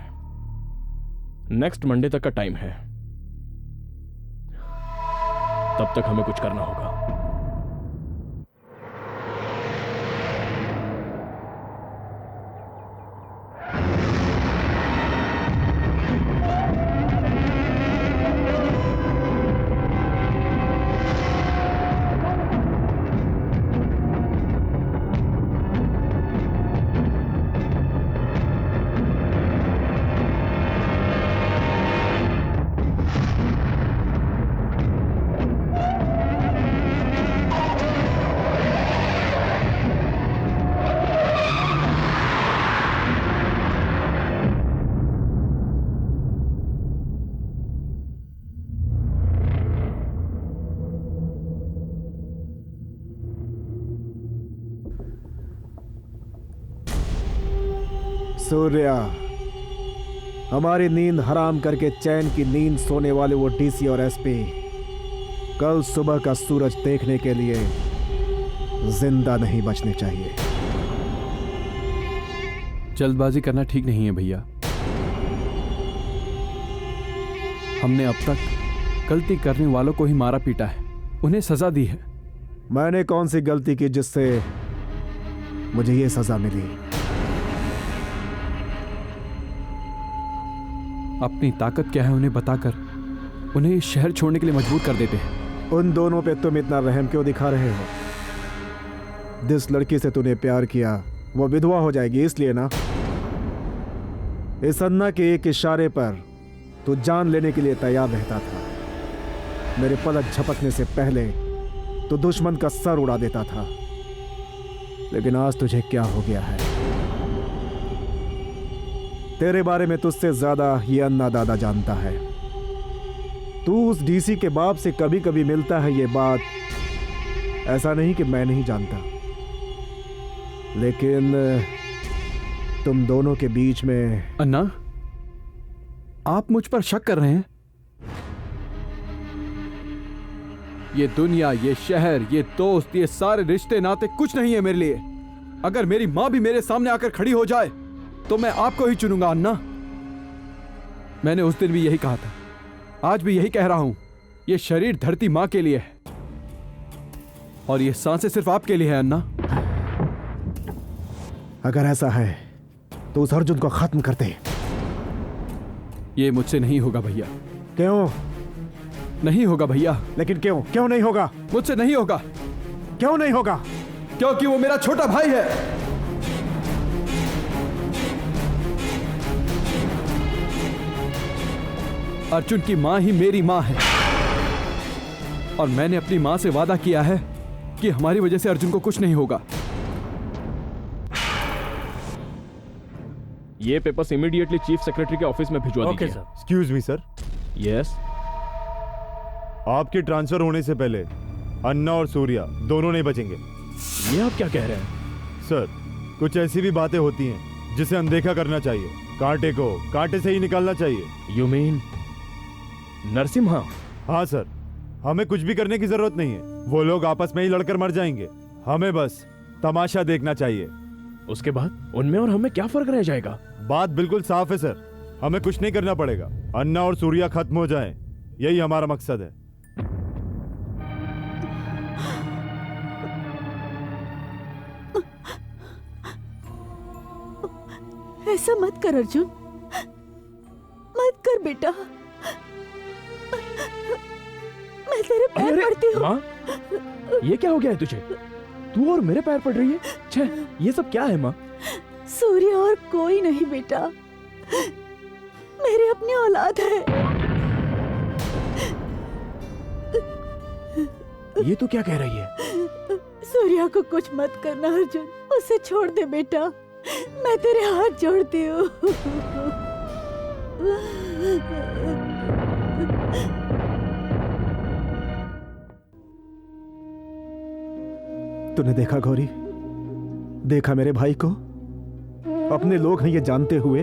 नेक्स्ट मंडे तक का टाइम है, तब तक हमें कुछ करना होगा। सूर्या, हमारी नींद हराम करके चैन की नींद सोने वाले वो डीसी और एसपी कल सुबह का सूरज देखने के लिए जिंदा नहीं बचने चाहिए। जल्दबाजी करना ठीक नहीं है भैया। हमने अब तक गलती करने वालों को ही मारा पीटा है, उन्हें सजा दी है। मैंने कौन सी गलती की जिससे मुझे ये सजा मिली? अपनी ताकत क्या है उन्हें बताकर उन्हें इस शहर छोड़ने के लिए मजबूर कर देते हैं। उन दोनों पे तुम इतना रहम क्यों दिखा रहे हो? जिस लड़की से तूने प्यार किया वो विधवा हो जाएगी इसलिए ना? इस अन्ना के एक इशारे पर तू जान लेने के लिए तैयार रहता था। मेरे पलक झपकने से पहले तो दुश्मन का सर उड़ा देता था। लेकिन आज तुझे क्या हो गया है? तेरे बारे में तुझसे ज्यादा ये अन्ना दादा जानता है। तू उस डीसी के बाप से कभी कभी मिलता है, ये बात ऐसा नहीं कि मैं नहीं जानता। लेकिन तुम दोनों के बीच में। अन्ना, आप मुझ पर शक कर रहे हैं? ये दुनिया, ये शहर, ये दोस्त, ये सारे रिश्ते नाते कुछ नहीं है मेरे लिए। अगर मेरी माँ भी मेरे सामने आकर खड़ी हो जाए तो मैं आपको ही चुनूंगा अन्ना। मैंने उस दिन भी यही कहा था, आज भी यही कह रहा हूं। ये शरीर धरती माँ के लिए है और ये सांसें सिर्फ आपके लिए है अन्ना। अगर ऐसा है तो उस अर्जुन को खत्म करते। ये मुझसे नहीं होगा भैया। क्यों नहीं होगा भैया? लेकिन क्यों नहीं होगा? मुझसे नहीं होगा। क्यों नहीं होगा? क्योंकि वो मेरा छोटा भाई है। अर्जुन की मां ही मेरी मां है और मैंने अपनी मां से वादा किया है कि हमारी वजह से अर्जुन को कुछ नहीं होगा। ये पेपर्स इमीडिएटली चीफ सेक्रेटरी के ऑफिस में भिजवा दीजिए। Okay sir. Excuse me sir. Yes. आपके ट्रांसफर होने से पहले अन्ना और सूर्या दोनों नहीं बचेंगे। ये आप क्या कह रहे हैं? सर, कुछ ऐसी भी बातें होती हैं जिसे अनदेखा करना चाहिए। कांटे को कांटे से ही निकालना चाहिए। You mean Narasimha? हाँ सर, हमें कुछ भी करने की जरूरत नहीं है। वो लोग आपस में ही लड़कर मर जाएंगे, हमें बस तमाशा देखना चाहिए। उसके बाद उनमें और हमें क्या फर्क रह जाएगा? बात बिल्कुल साफ है सर, हमें कुछ नहीं करना पड़ेगा। अन्ना और सूर्या खत्म हो जाएं, यही हमारा मकसद है। ऐसा मत कर अर्जुन, मत कर बेटा। मैं तेरे पैर पड़ती हूँ। माँ, ये क्या हो गया है तुझे? तू और मेरे पैर पड़ रही है? छे, ये सब क्या है माँ? सूर्य और कोई नहीं बेटा, मेरी अपनी औलाद है। ये तू क्या कह रही है? सूर्या को कुछ मत करना अर्जुन, उसे छोड़ दे बेटा, मैं तेरे हाथ जोड़ती हूँ। तूने देखा गौरी, देखा मेरे भाई को? अपने लोग हैं ये जानते हुए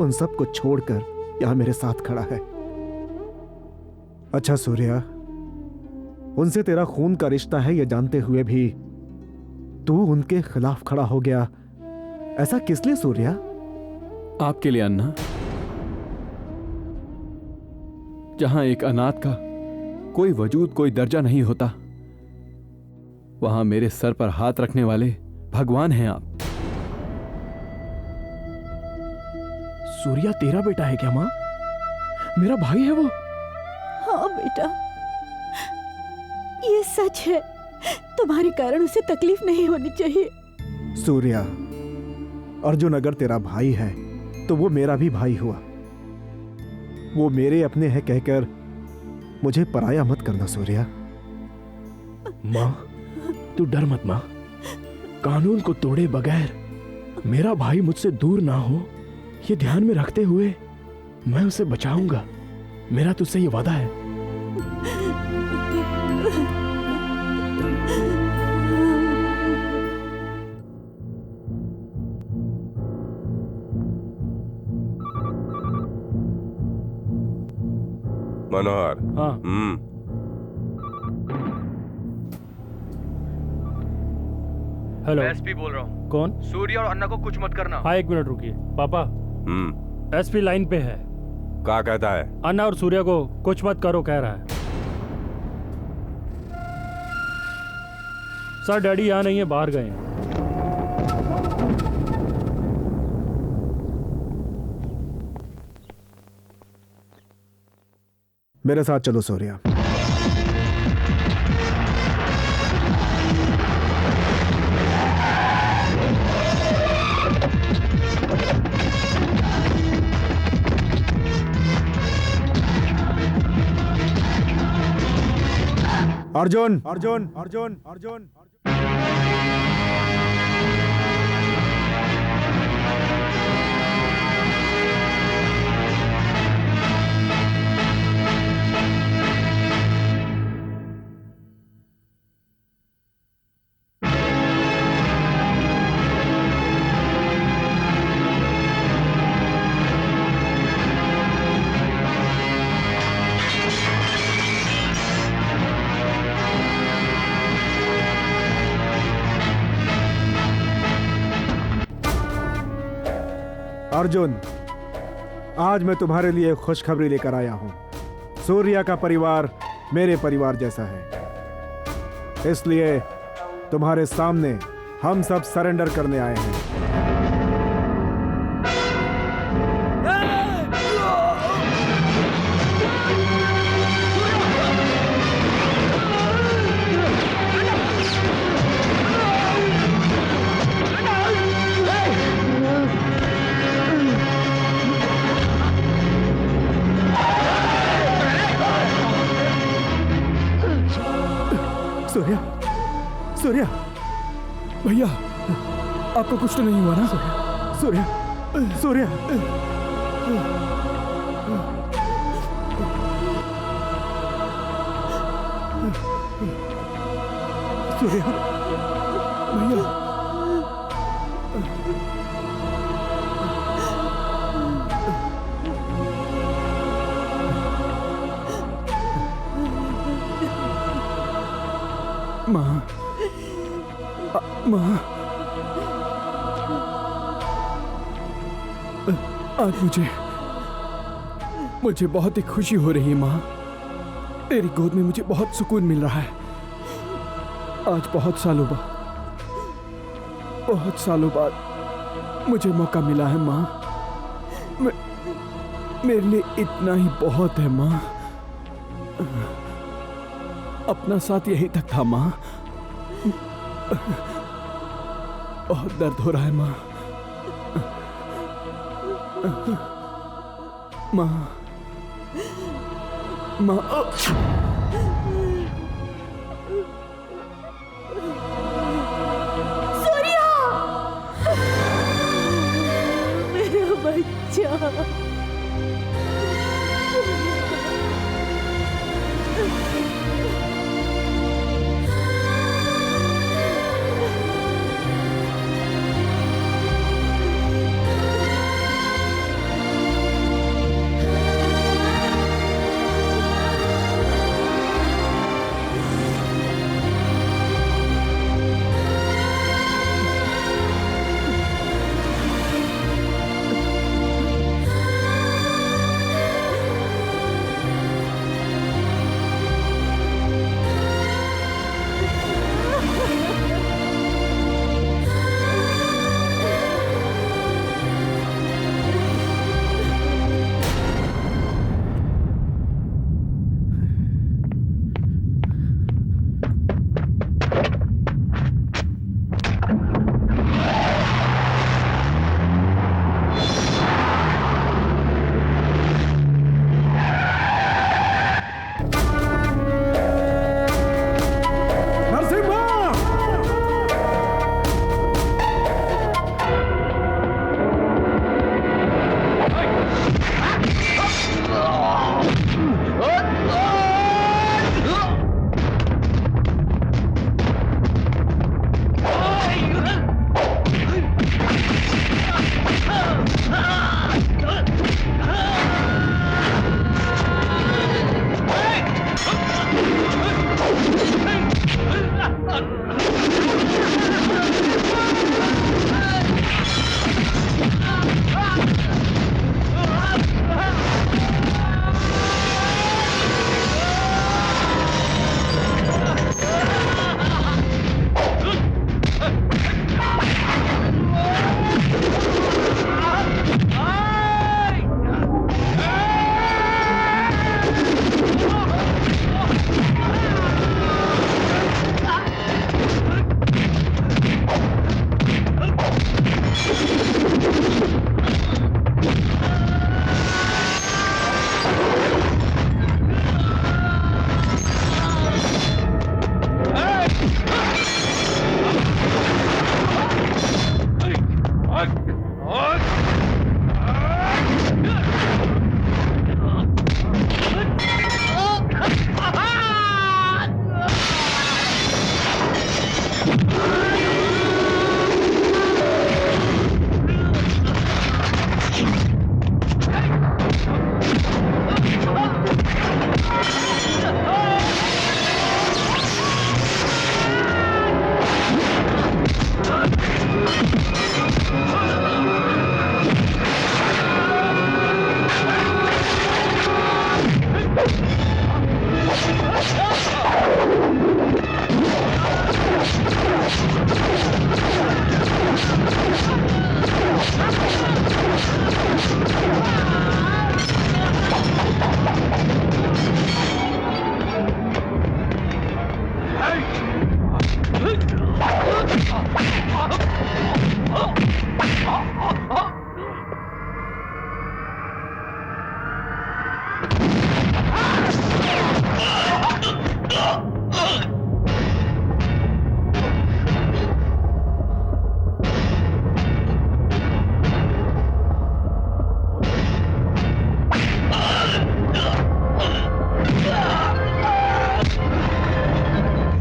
उन सबको छोड़कर यहां मेरे साथ खड़ा है। अच्छा सूर्या, उनसे तेरा खून का रिश्ता है ये जानते हुए भी तू उनके खिलाफ खड़ा हो गया, ऐसा किस लिए सूर्या? आपके लिए अन्ना। जहां एक अनाथ का कोई वजूद, कोई दर्जा नहीं होता, वहां मेरे सर पर हाथ रखने वाले भगवान हैं आप। सूर्या तेरा बेटा है क्या माँ? मेरा भाई है वो? हाँ बेटा, ये सच है। तुम्हारे कारण उसे तकलीफ नहीं होनी चाहिए। सूर्या, अर्जुन अगर तेरा भाई है तो वो मेरा भी भाई हुआ। वो मेरे अपने हैं कहकर मुझे पराया मत करना सूर्या। माँ, तू डर मत माँ। कानून को तोड़े बगैर मेरा भाई मुझसे दूर ना हो, ये ध्यान में रखते हुए मैं उसे बचाऊंगा। मेरा तुझसे ये वादा है। मनोहर। हाँ। हेलो, एसपी बोल रहा हूँ। कौन? सूर्य और अन्ना को कुछ मत करना। हाँ, 1 मिनट रुकिए। पापा, एसपी लाइन पे है। क्या कहता है? अन्ना और सूर्य को कुछ मत करो कह रहा है। सर, डैडी यहाँ नहीं है, बाहर गए हैं। मेरे साथ चलो सूर्या। अर्जुन अर्जुन अर्जुन अर्जुन अर्जुन, आज मैं तुम्हारे लिए खुशखबरी लेकर आया हूं। सूर्या का परिवार मेरे परिवार जैसा है, इसलिए तुम्हारे सामने हम सब सरेंडर करने आए हैं। सूर्या, सूर्या, भैया, आपको कुछ तो नहीं हुआ ना? सूर्या, सूर्या, सूर्या, भैया, माँ, माँ, आज मुझे बहुत ही खुशी हो रही है माँ। तेरी गोद में मुझे बहुत सुकून मिल रहा है। आज बहुत सालों बाद मुझे मौका मिला है माँ। मेरे लिए इतना ही बहुत है माँ। अपना साथ यहीं तक था माँ। बहुत दर्द हो रहा है माँ। माँ, माँ, सूर्या, मेरा बच्चा।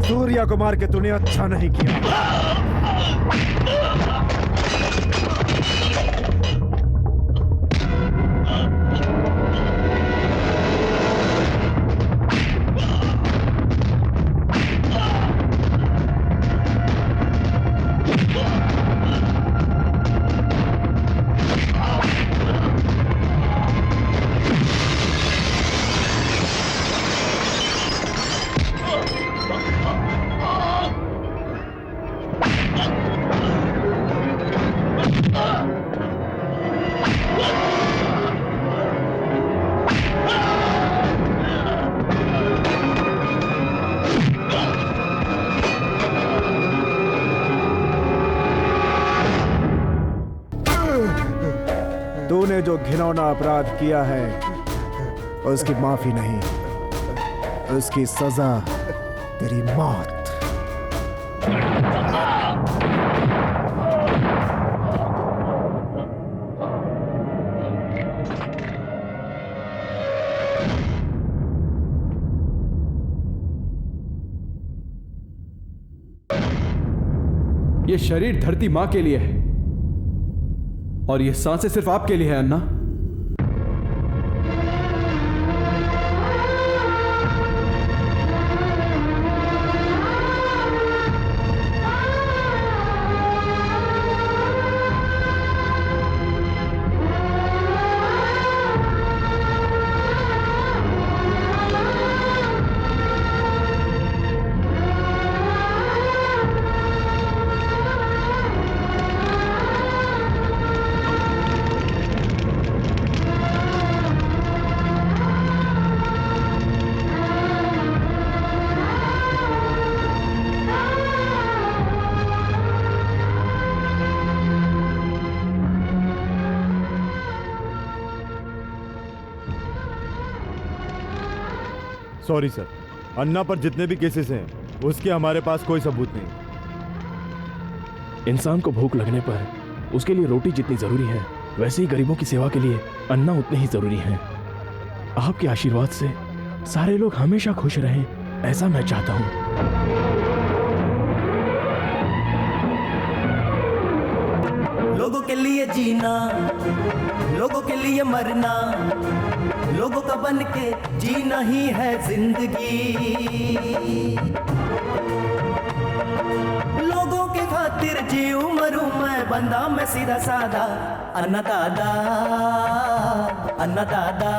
सूर्या को मार के तूने अच्छा नहीं किया। तूने जो घिनौना अपराध किया है उसकी माफी नहीं, उसकी सजा तेरी मौत। ये शरीर धरती माँ के लिए है और ये सांसें सिर्फ आपके लिए है अन्ना। सॉरी सर, अन्ना पर जितने भी केसेस हैं उसके हमारे पास कोई सबूत नहीं। इंसान को भूख लगने पर उसके लिए रोटी जितनी जरूरी है, वैसे ही गरीबों की सेवा के लिए अन्ना उतनी ही जरूरी है। आपके आशीर्वाद से सारे लोग हमेशा खुश रहें, ऐसा मैं चाहता हूं। लोगों के लिए जीना, लोगों के लिए मरना, लोगों का बन के जीना ही है जिंदगी। लोगों के खातिर जीऊं मरूं मैं, बंदा मैं सीधा साधा। अन्ना दादा, अन्ना दादा।